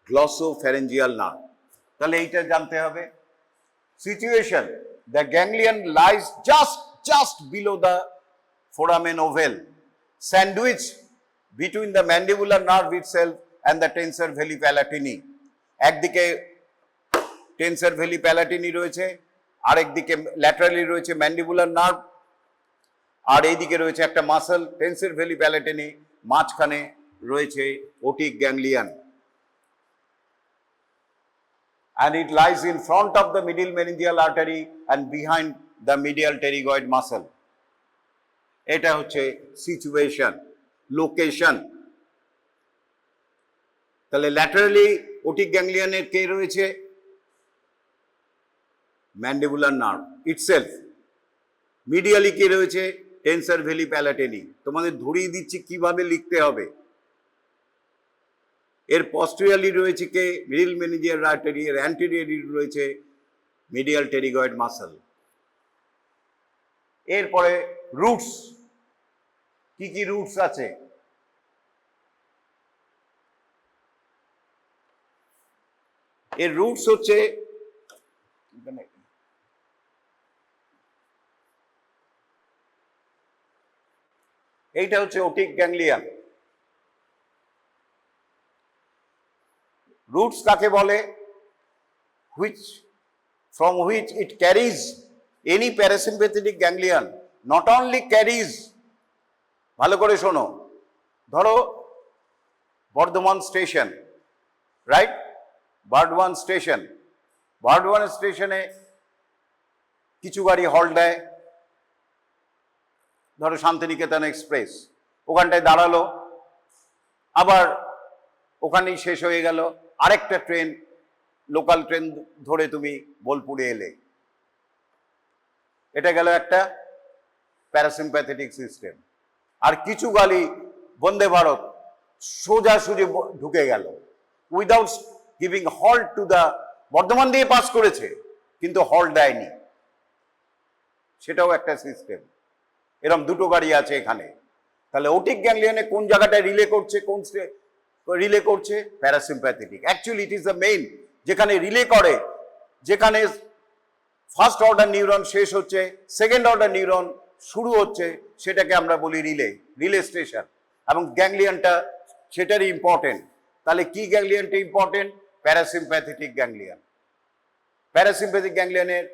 glossopharyngeal nerve. তাহলে এইটা জানতে হবে। Situation, the ganglion lies just below the foramen ovale, sandwiched between the mandibular nerve itself and the tensor veli palatini. একদিকে টেনসর ভেলি প্যালাটিনি রয়েছে, আরেকদিকে laterally রয়েছে mandibular nerve, আর এইদিকে রয়েছে একটা মাসল টেনসর ভেলি প্যালাটিনি, মাঝখানে রয়েছে ওটিক ganglion, and it lies in front of the middle meningeal artery and behind the medial pterygoid muscle. এটা হচ্ছে সিচুয়েশন, লোকেশন। তাহলে ল্যাটারালি ওটিক গ্যাংলিয়নের কে রয়েছে? Mandibular nerve itself. মিডিয়ালি কে রয়েছে? টেনসর ভেলি প্যালাটিনি। তোমাদের ধরিয়ে দিচ্ছি কিভাবে লিখতে হবে। এর পস্টেরিয়রলি রয়েছে কে? Middle meningeal artery. এর অ্যান্টেরিয়রলি রয়েছে মিডিয়াল টেরিগয়েড মাসল। এরপরে রুটস, কি কি রুটস আছে? এর রুটস হচ্ছে এইটা হচ্ছে ওটিক গ্যাংলিয়ন। রুটস কাকে বলে? from which it carries any parasympathetic ganglion, not only carries, ভালো করে শোনো, ধরো বর্ধমান স্টেশন, রাইট? বর্ধমান স্টেশনে কিছু গাড়ি হল্ট দেয়, ধরো শান্তিনিকেতন এক্সপ্রেস, ওখানটায় দাঁড়ালো, আবার ওখানেই শেষ হয়ে গেল, আরেকটা ট্রেন, লোকাল ট্রেন ধরে তুমি বোলপুরে এলে, এটা গেল একটা প্যারাসিম্প্যাথেটিক সিস্টেম। আর কিছু গাড়ি বন্দে ভারত সোজাসুজি ঢুকে গেল without giving halt to the, Bardhaman দিয়ে পাস করেছে কিন্তু হল্ট দেয়নি, সেটাও একটা সিস্টেম। এরকম দুটো গাড়ি আছে এখানে। তাহলে ওটিক গ্যাংলিয়নে কোন জায়গাটায় রিলে করছে, কোন রিলে করছে? Parasympathetic. Actually it is the main, যেখানে রিলে করে, যেখানে ফার্স্ট অর্ডার নিউরন শেষ হচ্ছে, সেকেন্ড অর্ডার নিউরন শুরু হচ্ছে সেটাকে আমরা বলি রিলে স্টেশন, এবং গ্যাংলিয়নটা সেটারই ইম্পর্টেন্ট। তাহলে কি গ্যাংলিয়নটা ইম্পর্টেন্ট? Parasympathetic ganglion. প্যারাসিম্প্যাথিক গ্যাংলিয়নের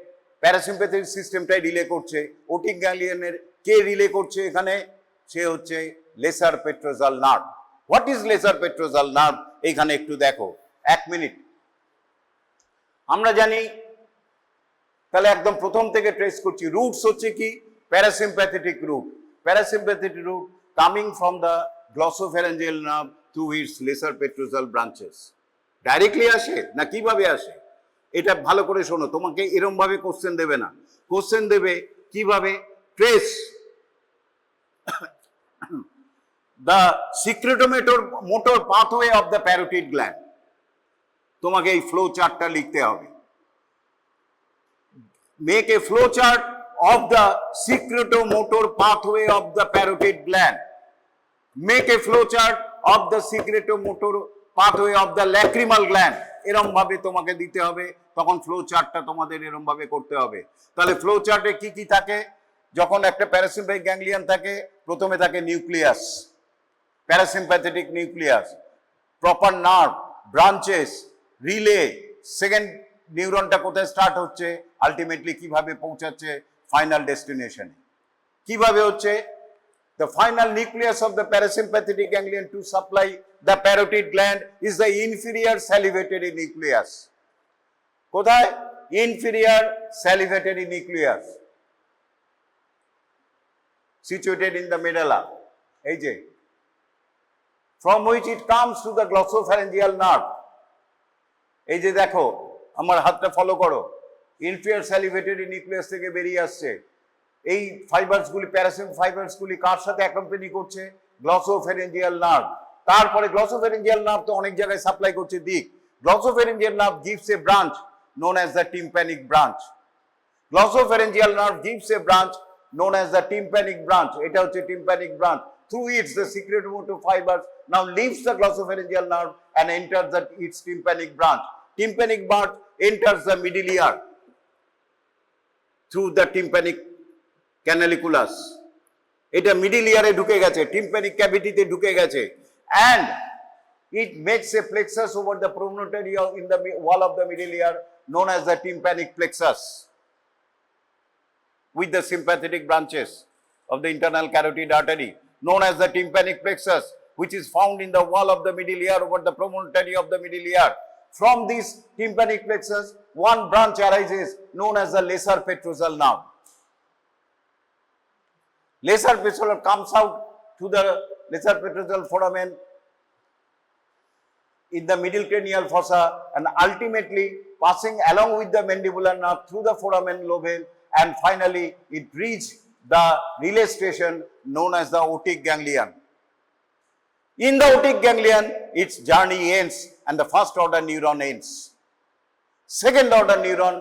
প্যারাসিম্প্যাথিক সিস্টেমটাই রিলে করছে। ওটিক গ্যাংলিয়নের কে রিলে করছে এখানে? সে হচ্ছে lesser petrosal nerve. What is lesser petrosal nerve? এইখানে একটু দেখো, 1 মিনিট। আমরা জানি, তাহলে একদম প্রথম থেকে ট্রেস করছি। রুটস হচ্ছে কি? Parasympathetic root. Parasympathetic root coming from the glossopharyngeal nerve through its lesser petrosal branches. Directly আসে না কিভাবে আসে? এটা ভালো করে শোনো, তোমাকে এরম ভাবে কোশ্চেন দেবে না। কোশ্চেন দেবে কিভাবে? Trace the secretomotor pathway of the parotid gland। তোমাকে এই ফ্লো চার্টটা লিখতে হবে। Make a flow chart of the secretomotor pathway of the parotid gland। Make a flow chart of the secretomotor pathway of the lacrimal gland। এরম ভাবে তোমাকে দিতে হবে, তখন ফ্লো চার্টটা তোমাদের এরম ভাবে করতে হবে। তাহলে ফ্লো চার্টে কি কি থাকে? যখন একটা প্যারাসিম্প্যাথিক গ্যাংলিয়ন থাকে, প্রথমে থাকে nucleus, parasympathetic nucleus, proper nerve, branches, relay. Second নিউরনটা কোথায় স্টার্ট হচ্ছে, আলটিমেটলি কিভাবে পৌঁছাচ্ছে ফাইনাল ডেস্টিনেশনে, কিভাবে হচ্ছে? The final nucleus of the parasympathetic ganglion to supply the parotid gland is the inferior salivatory nucleus। কোথায়? Inferior salivatory nucleus, situated in the medulla, এই যে, from which it comes to the glossopharyngeal nerve। এই যে দেখো, আমার হাতটা follow করো, inferior salivatory nucleus থেকে বেরিয়ে আসছে। এই ফাইবারসগুলি, প্যারাসিম্প ফাইবারসগুলি কার সাথে অ্যাকম্পানি করছে? Glossopharyngeal nerve. তারপরে গ্লসোফ্যারেঞ্জিয়াল নার্ভ তো অনেক জায়গায় সাপ্লাই করছে দিক। Glossopharyngeal nerve gives a branch known as the tympanic branch। Glossopharyngeal nerve gives a branch known as the tympanic branch। এটা হচ্ছে tympanic branch। Through which the secretomotor fibers now leaves the glossopharyngeal nerve and enters its tympanic branch। Tympanic branch enters the middle ear through the tympanic canaliculus। এটা middle ইয়ারে ঢুকে গেছে, tympanic ক্যাভিটিতে ঢুকে গেছে, and it makes a plexus over the promontory in the wall of the middle ear known as the tympanic plexus, with the sympathetic branches of the internal carotid artery known as the tympanic plexus, which is found in the wall of the middle ear over the promontory of the middle ear। From this tympanic plexus, one branch arises known as the lesser petrosal nerve। Lesser petrosal comes out to the lesser petrosal foramen in the middle cranial fossa, and ultimately passing along with the mandibular nerve through the foramen lobule, and finally it reaches the relay station known as the otic ganglion। In the otic ganglion, its journey ends and the first order neuron ends। Second order neuron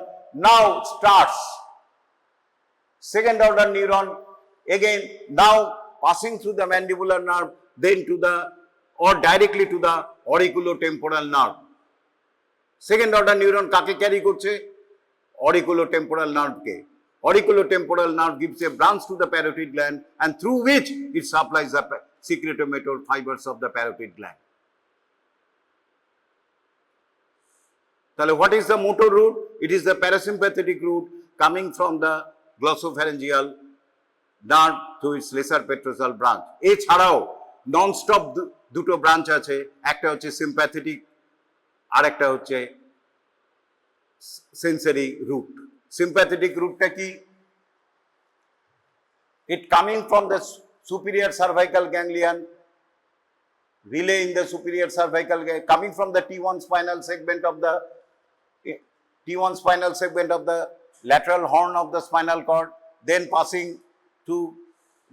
now starts। Second order neuron again now passing through the mandibular nerve, then to the, or directly to the auriculotemporal nerve। Second order neuron কাকে carry করছে? auriculotemporal nerve K. Auriculotemporal nerve gives a branch to the parotid gland, and through which it supplies the secretomotor fibers of the parotid gland। তাহলে what is the motor route? It is the parasympathetic route coming from the glossopharyngeal nerve to its lesser petrosal branch। এছাড়াও non stop দুটো branch আছে, একটা হচ্ছে sympathetic আর একটা হচ্ছে sensory root. Sympathetic রুটটা কি? It coming from the superior cervical ganglion, relay in the superior cervical ganglion, coming from the T1 spinal segment of the lateral horn of the spinal cord, then passing to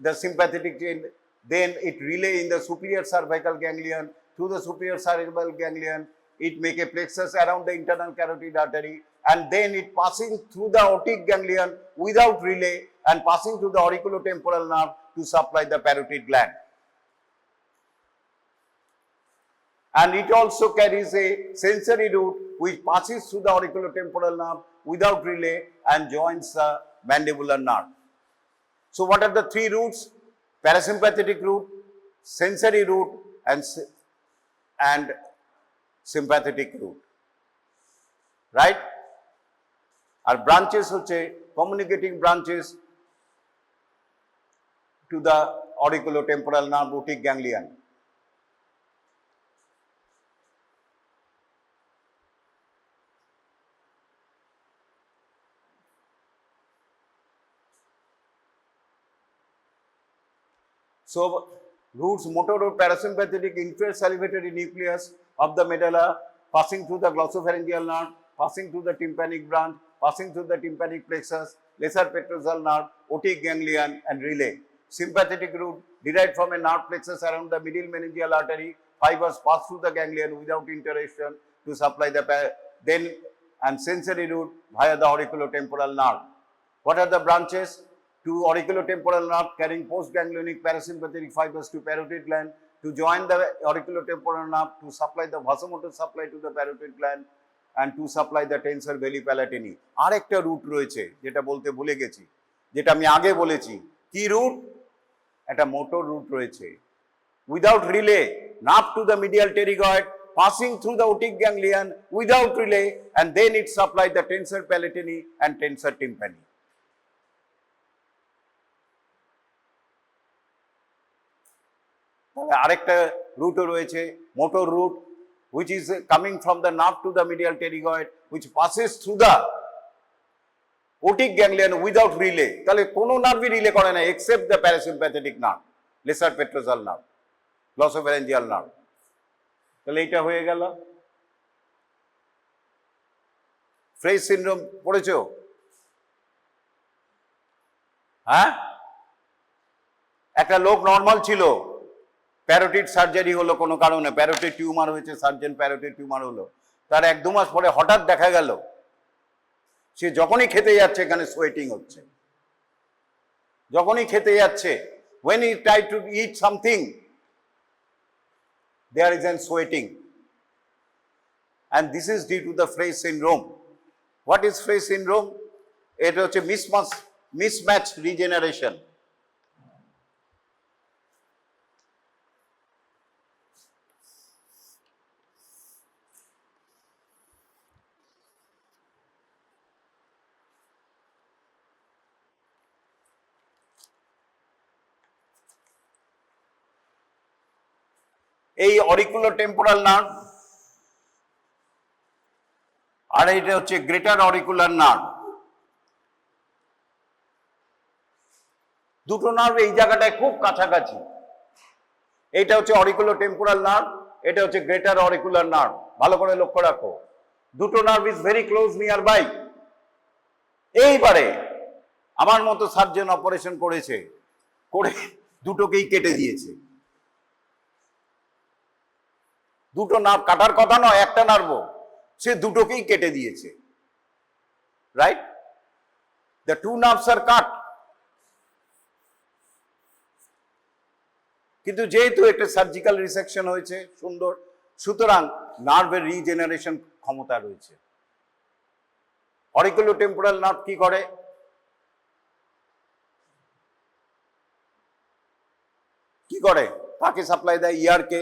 the sympathetic chain, then it relay in the superior cervical ganglion. Through the superior cervical ganglion, it make a plexus around the internal carotid artery, and then it passing through the otic ganglion without relay and passing through the auriculotemporal nerve to supply the parotid gland। And it also carries a sensory route which passes through the auriculotemporal nerve without relay and joins the mandibular nerve। So what are the three routes? Parasympathetic route, sensory route, and sympathetic route, right? Our branches হচ্ছে communicating branches to the auriculotemporal nerve, otic ganglion. So routes: motor route, parasympathetic, inferior salivatory nucleus of the medulla, passing through the glossopharyngeal nerve, passing through the tympanic branch, passing through the tympanic plexus, lesser petrosal nerve, otic ganglion, and relay. Sympathetic route derived from a nerve plexus around the middle meningeal artery. Fibers pass through the ganglion without interruption to supply the and sensory route via the auriculotemporal nerve. What are the branches? To auriculotemporal nerve carrying postganglionic parasympathetic fibers to parotid gland, to join the auriculotemporal nerve to supply the vasomotor supply to the parotid gland, and to supply the tensor belli palatini. আরেকটা root রয়েছে যেটা বলতে ভুলে গেছি, যেটা আমি আগে বলেছি। কি রুট? একটা মোটর রুট রয়েছে। Without relay, nerve to the medial pterygoid, passing through the otic ganglion without relay, and then it supplies the tensor palatini and tensor tympani. তাহলে আরেকটা রুটও রয়েছে, motor root, which is coming from the nerve to the medial pterygoid, which passes through the otic ganglion without relay. তাহলে কোনো নার্ভই relay করে না except the parasympathetic nerve, lesser petrosal nerve, glossopharyngeal nerve. তাহলে এইটা হয়ে গেল। ফ্রেজ সিনড্রোম পড়েছো? হ্যাঁ, একটা লোক নর্মাল ছিল, প্যারোটিড সার্জারি হলো কোনো কারণে, প্যারোটিড টিউমার হয়েছে, সার্জন প্যারোটিড টিউমার হলো, তার 1-2 মাস পরে হঠাৎ দেখা গেল সে যখনই খেতে যাচ্ছে এখানে সোয়েটিং হচ্ছে, যখনই খেতে যাচ্ছে, when he tried to eat something there is an sweating, and this is due to the Freiss syndrome. What is Freiss syndrome? এটা হচ্ছে mismatch regeneration. এই অরিকুলোটেম্পোরাল নার্ভ আর এটা হচ্ছে গ্রেটার অরিকুলার নার্ভ, দুটো নার্ভ এই জায়গাটায় খুব কাছাকাছি। এইটা হচ্ছে অরিকুলোটেম্পোরাল নার্ভ, এটা হচ্ছে গ্রেটার অরিকুলার নার্ভ। ভালো করে লক্ষ্য রাখো, দুটো nerve is very close nearby. এইবারে আমার মতো সার্জন অপারেশন করেছে, করে দুটোকেই কেটে দিয়েছে। দুটো নার্ভ কাটার কথা নয়, একটা নার্ভ, সে দুটোকেই কেটে দিয়েছে, রাইট? দ্য টু নার্ভস আর কাট। কিন্তু যেহেতু একটা সার্জিক্যাল রিসেকশন হয়েছে সুন্দর, সুতরাং নার্ভের রিজেনারেশন ক্ষমতা রয়েছে। অরিকুলোটেম্পোরাল নার্ভ কি করে? কি করে? কাকে সাপ্লাই দেয়? ইয়ারকে।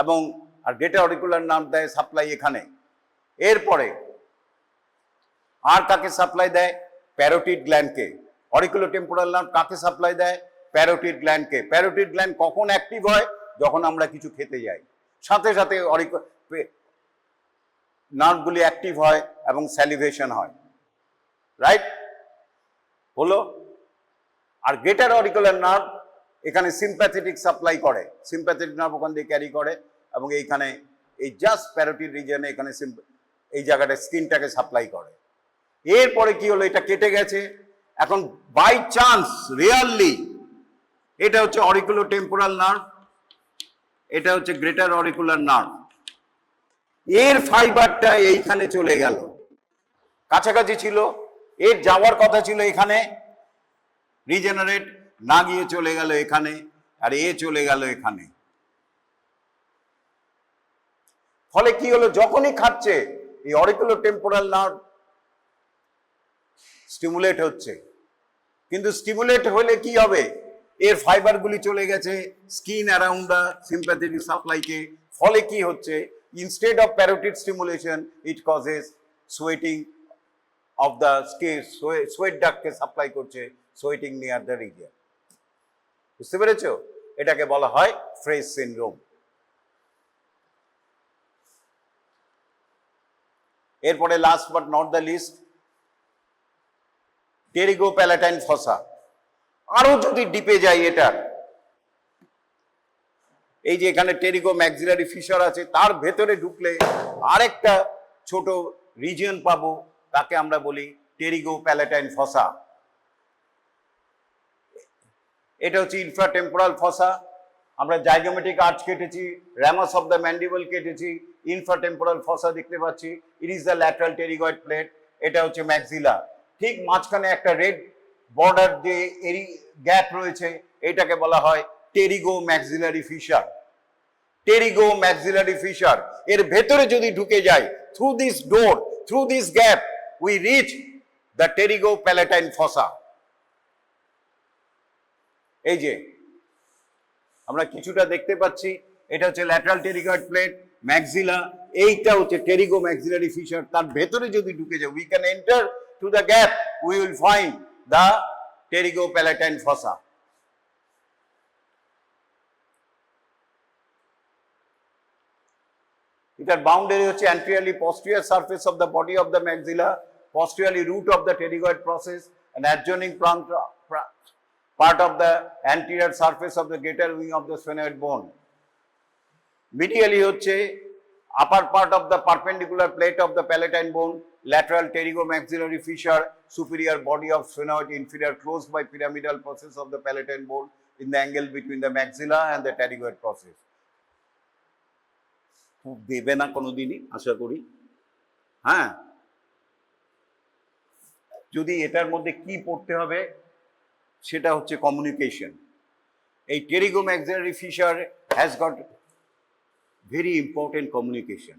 এবং আর গ্রেটার অরিকুলার নার্ভ দেয় সাপ্লাই এখানে। এরপরে আর কাকে সাপ্লাই দেয়? প্যারোটিড গ্ল্যান্ডকে। অরিকুলোটেম্পোরাল নার্ভ কাকে সাপ্লাই দেয়? প্যারোটিড গ্ল্যান্ডকে। প্যারোটিড গ্ল্যান্ড কখন অ্যাক্টিভ হয়? যখন আমরা কিছু খেতে যাই, সাথে সাথে নার্ভগুলি অ্যাক্টিভ হয় এবং স্যালিভেশন হয়, রাইট? হলো। আর গ্রেটার অরিকুলার নার্ভ এখানে সিম্প্যাথেটিক সাপ্লাই করে, সিম্প্যাথেটিক নার্ভ ওখান দিয়ে ক্যারি করে এবং এইখানে এই জাস্ট প্যারোটিড রিজনে এখানে এই জায়গাটা স্কিনটাকে সাপ্লাই করে। এরপরে কি হলো? এটা কেটে গেছে, এখন বাই চান্স রিয়ারলি, এটা হচ্ছে অরিকুলোটেম্পোরাল নার্ভ, এটা হচ্ছে গ্রেটার অরিকুলার নার্ভ, এর ফাইবারটা এইখানে চলে গেল, কাছাকাছি ছিল, এর যাওয়ার কথা ছিল এখানে, রিজেনারেট না গিয়ে চলে গেল এখানে, আর এ চলে গেল এখানে। ফলে কি হলো? যখনই খাচ্ছে এই অরিকুলোটেম্পোরাল নার্ভ স্টিমুলেট হচ্ছে, কিন্তু স্টিমুলেট হলে কি হবে, এর ফাইবারগুলি চলে গেছে স্কিন অ্যারাউন্ড দ্য সিম্প্যাথেটিক সাপ্লাইকে, ফলে কি হচ্ছে, instead of parotid stimulation it causes sweating of the skin, sweat ডাক্টকে সাপ্লাই করছে, সোয়েটিং নিয়ার দ্য রিজিয়ন। বুঝতে পেরেছো? এটাকে বলা হয় ফ্রেজ সিনড্রোম। এরপরে last but not the least, pterygopalatine fossa. আরো যদি ডিপে যাই এটার, এই যে এখানে টেরিগো ম্যাক্সিলারি ফিশার আছে, তার ভেতরে ঢুকলে আরেকটা ছোট রিজিয়ন পাবো, তাকে আমরা বলি টেরিগোপ্যালাটাইন ফসা। এটা হচ্ছে ইনফ্রাটেম্পোরাল ফসা। আমরা জাইগোমেটিক আর্চ কেটেছি, র্যামাস অফ দ্য ম্যান্ডিবল কেটেছি, ইনফ্রাটেম্পোরাল ফসা দেখতে পাচ্ছি। ইট is the lateral pterygoid plate. এটা হচ্ছে ম্যাক্সিলা। ঠিক মাঝখানে একটা রেড বর্ডার যে গ্যাপ রয়েছে, এটাকে বলা হয় pterygo maxillary fissure. Pterygo maxillary fissure এর ভেতরে যদি ঢুকে যায়, through this door, through this gap, we reach the pterygopalatine fossa. এই যে আমরা কিছুটা দেখতে পাচ্ছি, এটা হচ্ছে ল্যাটারাল টেরিগয়েড প্লেট, ম্যাক্সিলা, এইটা হচ্ছে টেরিগো ম্যাক্সিলারি ফিশার। তার ভেতরে যদি ঢুকে যায়, we can enter through the gap, we will find the pterygopalatine fossa. এটার বাউন্ডারি হচ্ছে anteriorly posterior surface of the body of the maxilla, posteriorly root of the pterygoid process, and adjoining part of the anterior surface of the greater wing of the sphenoid bone. Medially হচ্ছে upper part of the perpendicular plate of the palatine bone, lateral pterygomaxillary fissure, superior body of sphenoid, inferior closed by pyramidal process of the palatine bone in the angle between the maxilla and the pterygoid process. দেবে না কোনোদিনই, আশা করি। হ্যাঁ, যদি এটার মধ্যে কি পড়তে হবে, সেটা হচ্ছে কমিউনিকেশন। এই pterygomaxillary fissure has got very important communication.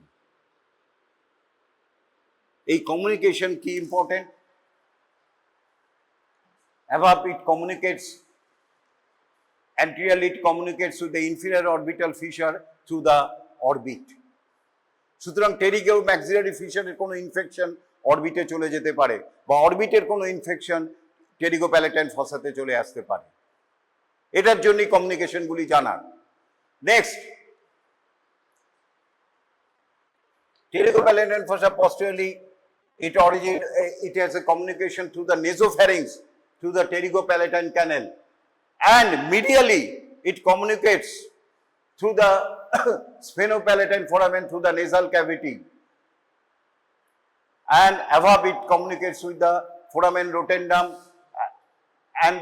এই কমিউনিকেশন কি important? Above it communicates, anteriorly it communicates with the inferior orbital fissure through the orbit. সুতরাং টেরিগোম্যাক্সিলারি ফিশারের কোনো ইনফেকশন অরবিটে চলে যেতে পারে, বা অরবিটের কোনো ইনফেকশন টেরিগোপ্যালাটাইন ফসাতে চলে আসতে পারে। এটার জন্যই কমিউনিকেশনগুলি জানার। Next, pterygopalatine fossa posteriorly it has a communication through the nasopharynx, through the pterygopalatine canal, and medially it communicates through the sphenopalatine foramen, through the nasal cavity, and above it communicates with the foramen rotundum and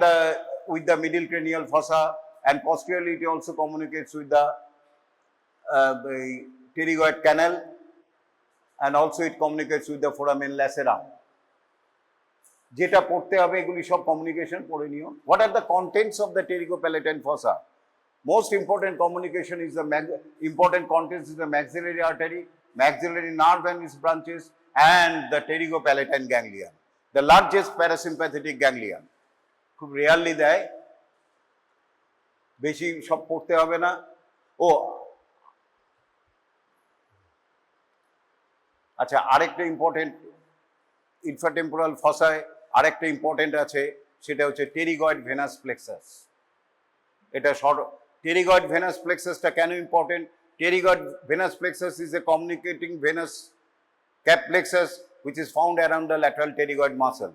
with the middle cranial fossa, and posteriorly it also communicates with the pterygoid canal, and also it communicates with the foramen lacerum. যেটা পড়তে হবে এগুলি সব communication পড়ে নিও। What are the contents of the pterygopalatine fossa? Most important communication is the important contents is the maxillary artery, maxillary nerve and its branches, and the pterygopalatine ganglion, the largest parasympathetic ganglion. খুব rarely দেয়, বেশি সব পড়তে হবে না। ও আচ্ছা, আরেকটা important infratemporal ফসায় আরেকটা ইম্পর্টেন্ট আছে, সেটা হচ্ছে টেরিগয়েড ভেনাস প্লেক্সাস। এটা টেরিগয়েড ভেনাস প্লেক্সাসটা কেন important? Pterygoid venous plexus is a communicating venous cap plexus which is found around the lateral pterygoid muscle,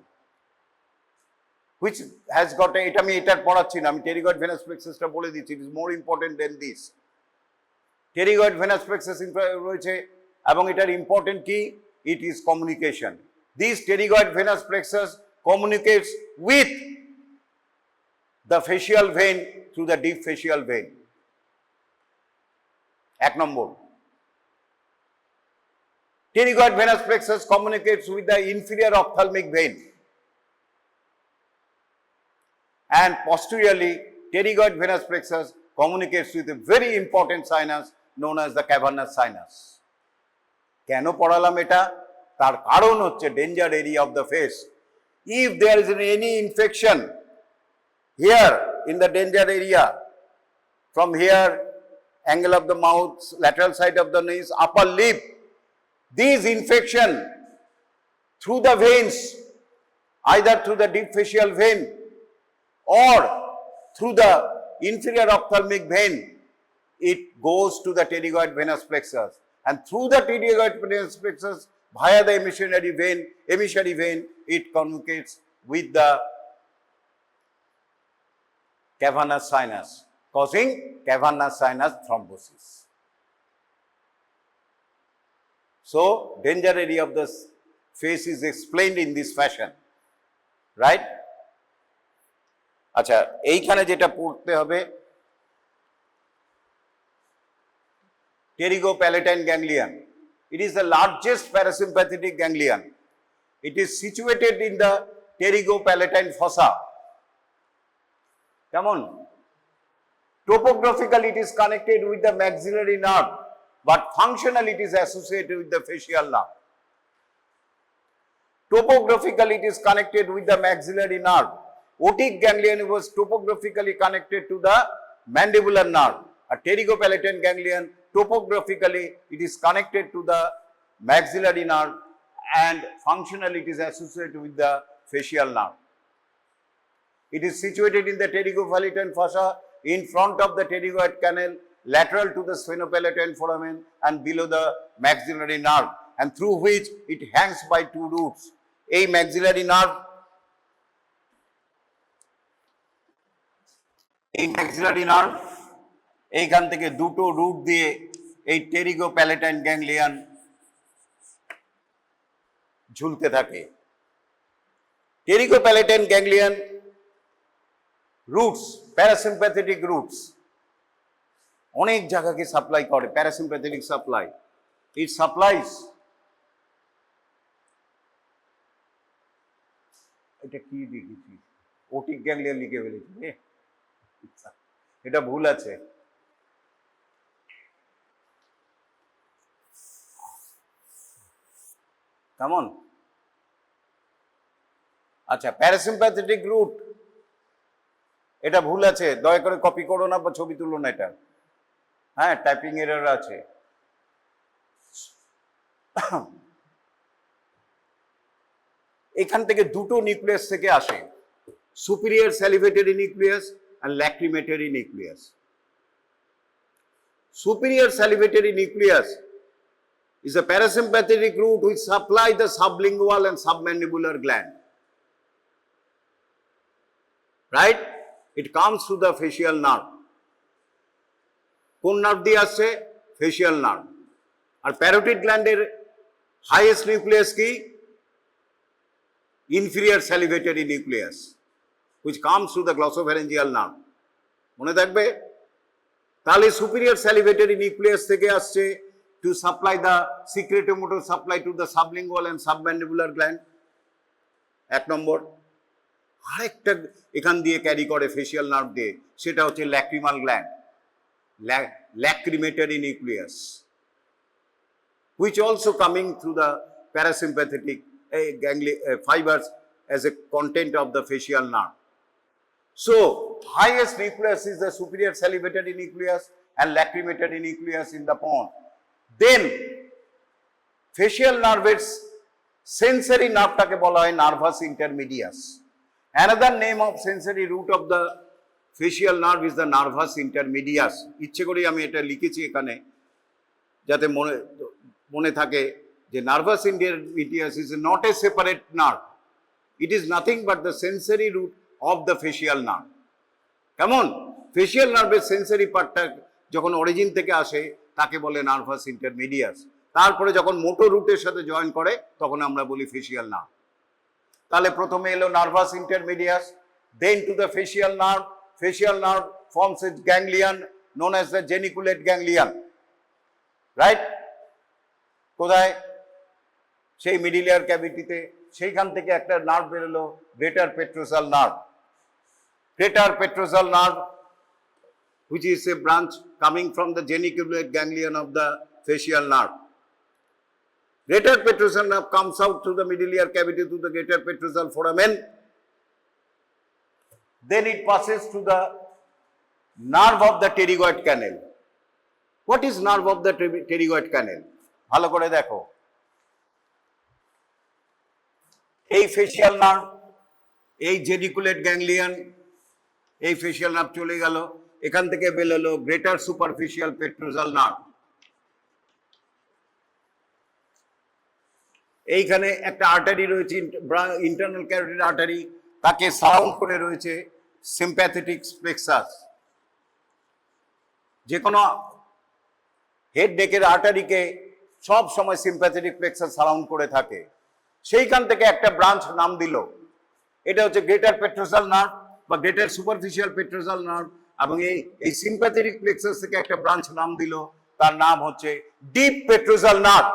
which has got a, এটা আমি এটার পড়াচ্ছি না, আমি টেরিগয়েড ভেনাস প্লেক্সাসটা বলে দিচ্ছি। It is more important than this. Pterygoid venous plexus রয়েছে, এবং এটার ইম্পর্টেন্ট কি? It is communication. This pterygoid venous plexus communicates with the facial vein through the deep facial vein. এক নম্বর, pterygoid venous plexus communicates with the inferior ophthalmic vein, and posteriorly pterygoid venous plexus communicates with a very important sinus known as the cavernous sinus. কেন পড়ালাম এটা? তার কারণ হচ্ছে danger area of the face. If there is any infection Here in the danger area, from here, angle of the mouth, lateral side of the nose, upper lip, these infection through the veins, either through the deep facial vein or through the inferior ophthalmic vein, it goes to the pterygoid venous plexus, and through the pterygoid venous plexus via the emissary vein, it communicates with the cavernous sinus, causing cavernous sinus thrombosis. So, danger area of the face is explained in this fashion, right? আচ্ছা, এইখানে যেটা পড়তে হবে, pterygopalatine ganglion. It is the largest parasympathetic ganglion. It is situated in the pterygopalatine fossa. Come on. Topographically, it is connected with the maxillary nerve, but functionally, it is associated with the facial nerve. Topographically, it is connected with the maxillary nerve. Otic ganglion was topographically connected to the mandibular nerve. A pterygopalatine ganglion, topographically, it is connected to the maxillary nerve, and functionally, it is associated with the facial nerve. It is situated in the pterygopalatine fossa, in front of the pterygoid canal, lateral to the sphenopalatine foramen, and below the maxillary nerve, and through which it hangs by two roots. A maxillary nerve, এইখান থেকে দুটো root দিয়ে এই টেরিগোপ্যালেটাইন ganglion ঝুলতে থাকে। টেরিগোপ্যালেটাইন ganglion roots, parasympathetic roots অনেক জায়গাকে supply করে, প্যারাসিম্প্যাথেটিক সাপ্লাই। ইট সাপ্লাইজ, এটা কি লিখেছি, ওটিক গ্যাংলিয়ন লিখে ফেলেছি, এটা ভুল আছে। কেমন? আচ্ছা, প্যারাসিম্প্যাথেটিক রুট, এটা ভুল আছে, দয়া করে কপি করো না বা ছবি তুলো না এটা। হ্যাঁ, টাইপিং এরর আছে। এখান থেকে দুটো নিউক্লিয়াস থেকে আসে, superior salivatory nucleus and lacrimatory nucleus. Superior salivatory nucleus is a parasympathetic root which supply the sublingual and submandibular gland. Right? It comes through the facial nerve. কোন নার্ভ দিয়ে আসছে? Facial nerve. আর প্যারোটিড গ্ল্যান্ডের highest nucleus কি? Inferior salivatory nucleus, which comes through the glossopharyngeal nerve. মনে থাকবে? তাহলে সুপিরিয়র স্যালিভেটরি নিউক্লিয়াস থেকে আসছে to supply the secretomotor supply to the sublingual and submandibular gland, এক নম্বর। আরেকটা এখান দিয়ে ক্যারি করে ফেসিয়াল নার্ভ দিয়ে, সেটা হচ্ছে lacrimal gland, lacrimatory nucleus, which also coming through the parasympathetic fibers as a content of the facial nerve. So, highest nucleus is the superior salivatory nucleus and lacrimatory nucleus in the pons. Then, facial nerves, sensory nerve টাকে বলা হয় nervus intermedius. Another name of sensory root of the facial nerve is the nervus intermedius. ইচ্ছে করে আমি এটা লিখেছি এখানে যাতে মনে থাকে যে nervus intermedius is not a separate nerve. It is nothing but the sensory root of the facial nerve. কেমন? ফেসিয়াল নার্ভের সেন্সরি পার্টটা যখন অরিজিন থেকে আসে তাকে বলে নার্ভাস ইন্টারমিডিয়াস। তারপরে যখন মোটর রুটের সাথে জয়েন করে তখন আমরা বলি ফেসিয়াল নার্ভ। তাহলে প্রথমে এলো nervus intermedius, then to the facial nerve. Facial nerve forms a ganglion known as the geniculate ganglion, right? কোথায়? সেই মিডিলিয়ার ক্যাভিটিতে। সেইখান থেকে একটা নার্ভ বেরোলো, greater petrosal nerve. Greater petrosal nerve, which is a branch coming from the geniculate ganglion of the facial nerve. Greater petrosal nerve comes out through the middle ear cavity to the greater petrosal foramen. then it passes to the nerve of the pterygoid canal. What is nerve of the pterygoid canal? ভালো করে দেখো, এই facial nerve, এই জেডিকুলেট ganglion, এই facial nerve চলে গেল, এখান থেকে বেরোলো গ্রেটার সুপারফিশিয়াল পেট্রোজাল নার্ভ। এইখানে একটা আর্টারি রয়েছে, ইন্টারনাল ক্যারোটিড আর্টারি, তাকে সারাউন্ড করে রয়েছে সিম্প্যাথেটিক প্লেক্সাস। যে কোনো হেড নেকের আর্টারিকে সব সময় সিম্প্যাথেটিক প্লেক্সাস সারাউন্ড করে থাকে। সেইখান থেকে একটা ব্রাঞ্চ নাম দিল, এটা হচ্ছে গ্রেটার পেট্রোজাল নার্ভ বা গ্রেটার সুপারফিশিয়াল পেট্রোজাল নার্ভ, এবং এই সিম্প্যাথেটিক প্লেক্সাস থেকে একটা ব্রাঞ্চ নাম দিল, তার নাম হচ্ছে deep petrosal nerve.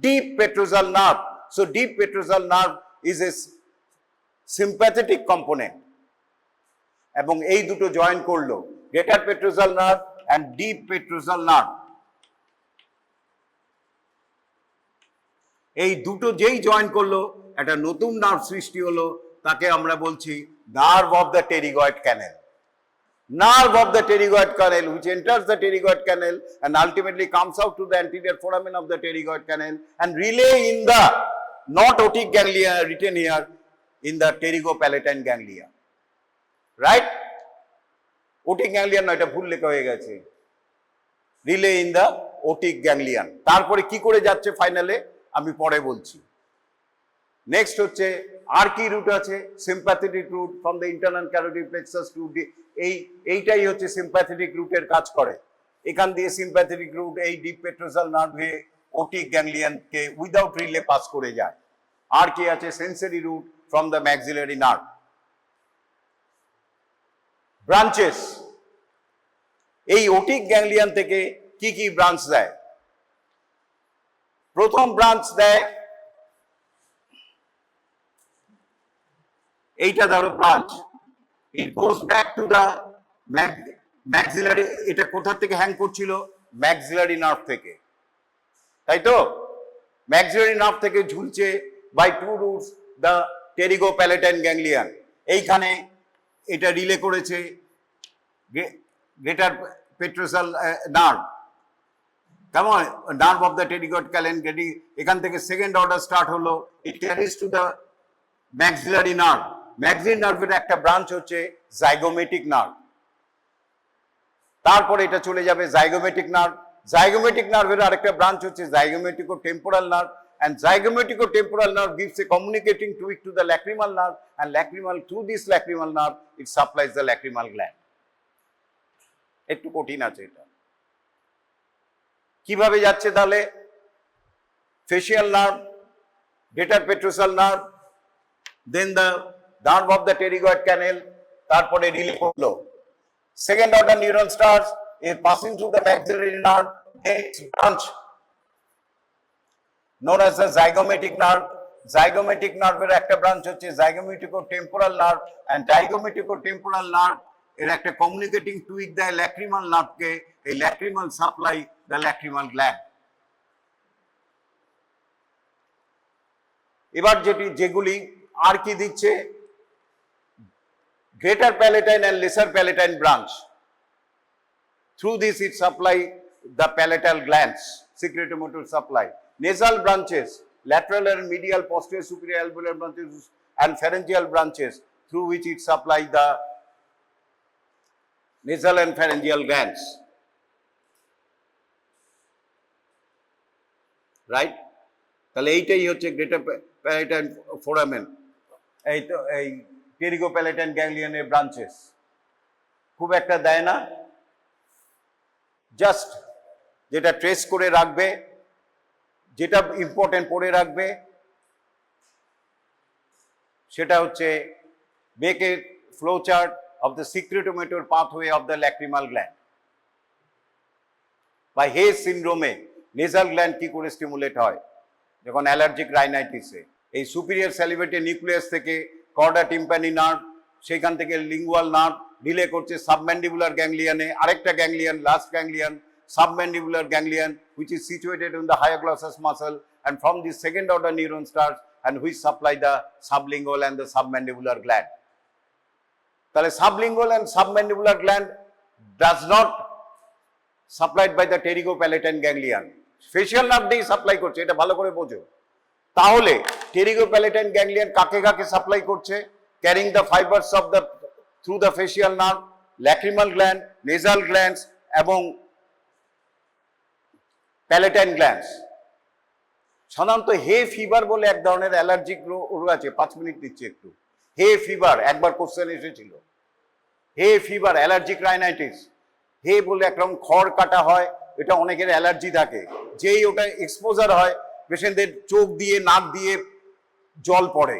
Deep petrosal nerve. So deep petrosal nerve is a sympathetic component. এবং এই দুটো জয়েন করলো, greater petrosal nerve and deep petrosal nerve। এই দুটো যেই জয়েন করলো একটা নতুন নার্ভ সৃষ্টি হলো, তাকে আমরা বলছি nerve of the pterygoid canal। Nerve of the pterygoid canal, which enters the pterygoid canal and ultimately comes out to the anterior foramen of the pterygoid canal and relay in the not otic ganglia written here in the pterygopalatine ganglia, right? Otic ganglion না, এটা ভুল লেখা হয়ে গেছে, relay in the otic ganglion। তারপরে কি করে যাচ্ছে ফাইনালে আমি পরে বলছি। নেক্সট হচ্ছে আর কি রুট আছে, sympathetic root from the internal carotid plexus to এইটাই হচ্ছে সিম্প্যাথেটিক রুটের কাজ করে। এখান দিয়ে সিম্প্যাথেটিক রুট এই ডিপ পেট্রোজাল নার্ভে ওটিক গ্যাংলিয়নকে উইদাউট রিলে পাস করে যায়। আর কি আছে, sensory root from the maxillary nerve. Branches, এই ওটিক গ্যাংলিয়ন থেকে কি কি ব্রাঞ্চ দেয়? প্রথম ব্রাঞ্চ দেয় এইটা, ধরো branch, it goes back to the maxillary। এটা কোথা থেকে হ্যাং করছিল? ম্যাক্সিলারি নার্ভ থেকে, তাই তো? ম্যাক্সিলারি নার্ভ থেকে ঝুলছে by two roots the pterygopalatine ganglion। এইখানে এটা রিলে করেছে গ্রেটার পেট্রোজাল নার্ভ, কেমন, nerve of the pterygoid canal। এখান থেকে সেকেন্ড অর্ডার স্টার্ট হলো, it carries to the maxillary nerve. Maxillary নার্ভের একটা ব্রাঞ্চ হচ্ছে জাইগোমেটিক নার্ভ। তারপরে এটা চলে যাবে জাইগোমেটিক নার্ভ। জাইগোমেটিক নার্ভের আরেকটা ব্রাঞ্চ হচ্ছে zygomaticotemporal nerve, and zygomatic temporal nerve gives a communicating tweak to the lacrimal nerve, and lacrimal, through this lacrimal nerve it supplies the lacrimal gland। একটু কঠিন আছে এটা। কিভাবে যাচ্ছে তাহলে? facial nerve, greater petrosal nerve, then the nerve of the pterygoid canal, তারপরে relay করলো second order neuron starts is passing through the maxillary nerve, its branch known as the zygomatic nerve। zygomatic nerve এর একটা branch হচ্ছে zygomatic temporal nerve, and zygomatic temporal nerve এর একটা communicating টুইক দেয় lacrimal নার্ভকে, এই lacrimal supply the lacrimal gland. এবার যেগুলি আর কি দিচ্ছে, greater palatine and lesser palatine branch, through this it supply the palatal glands, secretomotor supply। nasal branches, lateral and medial posterior superior alveolar branches and pharyngeal branches, through which it supply the nasal and pharyngeal glands, right? তাহলে এইটাই হচ্ছে greater palatine foramen, এই তো এই pterygopalatine ganglion এর branches. খুব একটা দেয় না, জাস্ট যেটা ট্রেস করে রাখবে, যেটা ইম্পর্টেন্ট পড়ে রাখবে, সেটা হচ্ছে make a flow chart of the secretomotor pathway of the lacrimal gland। by Hayes syndrome nasal gland কি করে স্টিমুলেট হয়? যখন অ্যালার্জিক রাইনাইটিসে এই সুপিরিয়র স্যালিভেটরি নিউক্লিয়াস থেকে কর্ডা টিম্পানি নার্ভ, সেখান থেকে লিঙ্গুয়াল নার্ভ রিলে করছে সাবম্যান্ডিবুলার গ্যাংলিয়নে, আরেকটা ganglion, last ganglion, submandibular ganglion, which is situated in the hyoglossus muscle, and from the second order neuron starts and which supply the sublingual and the submandibular gland। তাহলে sublingual and submandibular gland does not supplied by the pterygopalatine ganglion, facial nerve দিয়েই supply করছে, এটা ভালো করে বোঝো। তাহলে টেরিগোপ্যালেটাইন ganglion কাকে কাকে সাপ্লাই করছে? Carrying the fibres of the through the facial nerve, lacrimal gland, nasal glands এবং প্যালেটাইন গ্ল্যান্ডস। সাধারণত হে ফিভার বলে এক ধরনের অ্যালার্জিক রোগ আছে, 5 মিনিট দিচ্ছি একটু। হে ফিভার একবার কোশ্চেন এসেছিল, হে ফিভার অ্যালার্জিক রাইনাইটিস। হে বলে একরকম খড় কাটা হয়, এটা অনেকের অ্যালার্জি থাকে, যেই ওটা এক্সপোজার হয় পেশেন্টদের চোখ দিয়ে নাক দিয়ে জল পড়ে,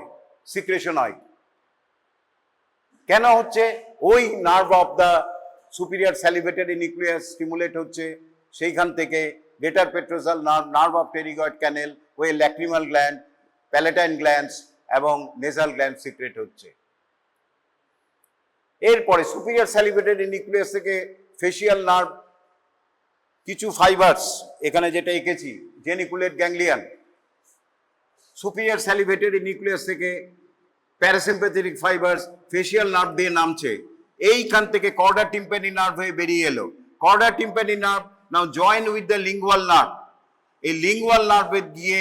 সিক্রেশন হয়। কেন হচ্ছে? ওই nerve of the superior salivatory nucleus stimulate হচ্ছে, সেইখান থেকে greater petrosal nerve, nerve of pterygoid canal, ওই ল্যাক্রিমাল গ্ল্যান্ড, প্যালেটাইন গ্ল্যান্ডস এবং নেজাল গ্ল্যান্ড সিক্রেট হচ্ছে। এরপরে সুপিরিয়র স্যালিভেটরি নিউক্লিয়াস থেকে ফেশিয়াল নার্ভ, কিছু ফাইবার্স, এখানে যেটা এঁকেছি geniculate ganglion, superior salivatory nucleus থেকে প্যারাসিম্প্যাথেটিক ফাইবার্স ফেশিয়াল নার্ভ দিয়ে নামছে, এইখান থেকে কর্ডা টিম্প্যানি নার্ভ হয়ে বেরিয়ে এলো। Korda tympani nerve now join with the lingual nerve, এই লিঙ্গুয়াল নার্ভে গিয়ে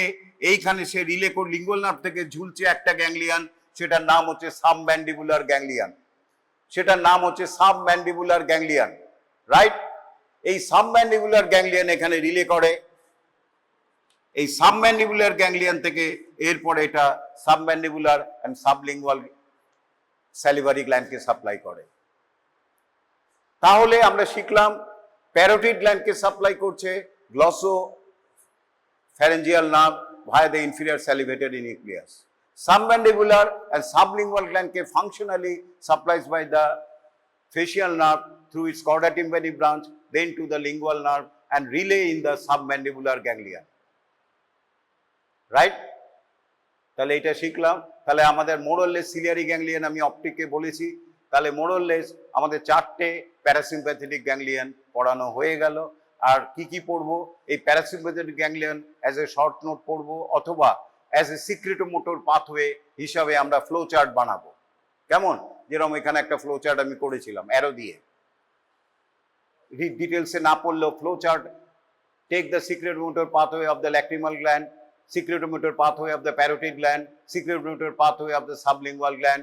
এইখানে সে রিলে করে লিঙ্গুয়াল নার্ভ থেকে ঝুলছে একটা গ্যাংলিয়ন, সেটার নাম হচ্ছে সাবম্যান্ডিবুলার গ্যাংলিয়ন, সেটার নাম হচ্ছে সাবম্যান্ডিবুলার গ্যাংলিয়ন, রাইট? এই সাবম্যান্ডিবুলার গ্যাংলিয়ন এখানে রিলে করে, এই সাবম্যান্ডিবুলার গ্যাংলিয়ন থেকে এরপরে এটা সাবম্যান্ডিবুলার অ্যান্ড সাবলিঙ্গুয়াল স্যালিভারি গ্ল্যান্ডকে সাপ্লাই করে। তাহলে আমরা শিখলাম প্যারোটিড গ্ল্যান্ডকে সাপ্লাই করছে glosso pharyngeal nerve via the inferior salivatory nucleus. Submandibular and sublingual gland ke functionally supplies by the facial nerve through its chorda tympani branch, then to the lingual nerve and relay in the submandibular ganglion. Right? তাহলে এটা শিখলাম। তাহলে আমাদের মোরলেস ciliary ganglion আমি অপটিককে বলেছি, তাহলে মোরলেস আমাদের 4টে parasympathetic ganglion পড়ানো হয়ে গেল। আর কি কি পড়বো? এই parasympathetic ganglion as a short note পড়বো, অথবা অ্যাজ এ সিক্রেটোমোটর পাথওয়ে হিসাবে আমরা ফ্লো চার্ট বানাবো। কেমন? যেরকম এখানে একটা ফ্লো চার্ট আমি করেছিলাম অ্যারো দিয়ে, ডিটেলসে না পড়লেও flow chart, take the secretomotor pathway of the lacrimal gland, secretomotor pathway of the parotid gland, secretomotor pathway of the sublingual gland,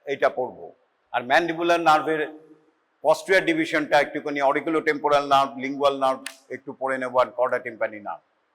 এটা পড়বো। আর ম্যান্ডিবুলার নার্ভের posterior ডিভিশনটা একটুখানি অরিকুলোটেম্পোরাল নার্ভ, লিঙ্গুয়াল নার্ভ একটু পড়ে নেবো, আর কর্ডা টিম্প্যানি নার্ভ।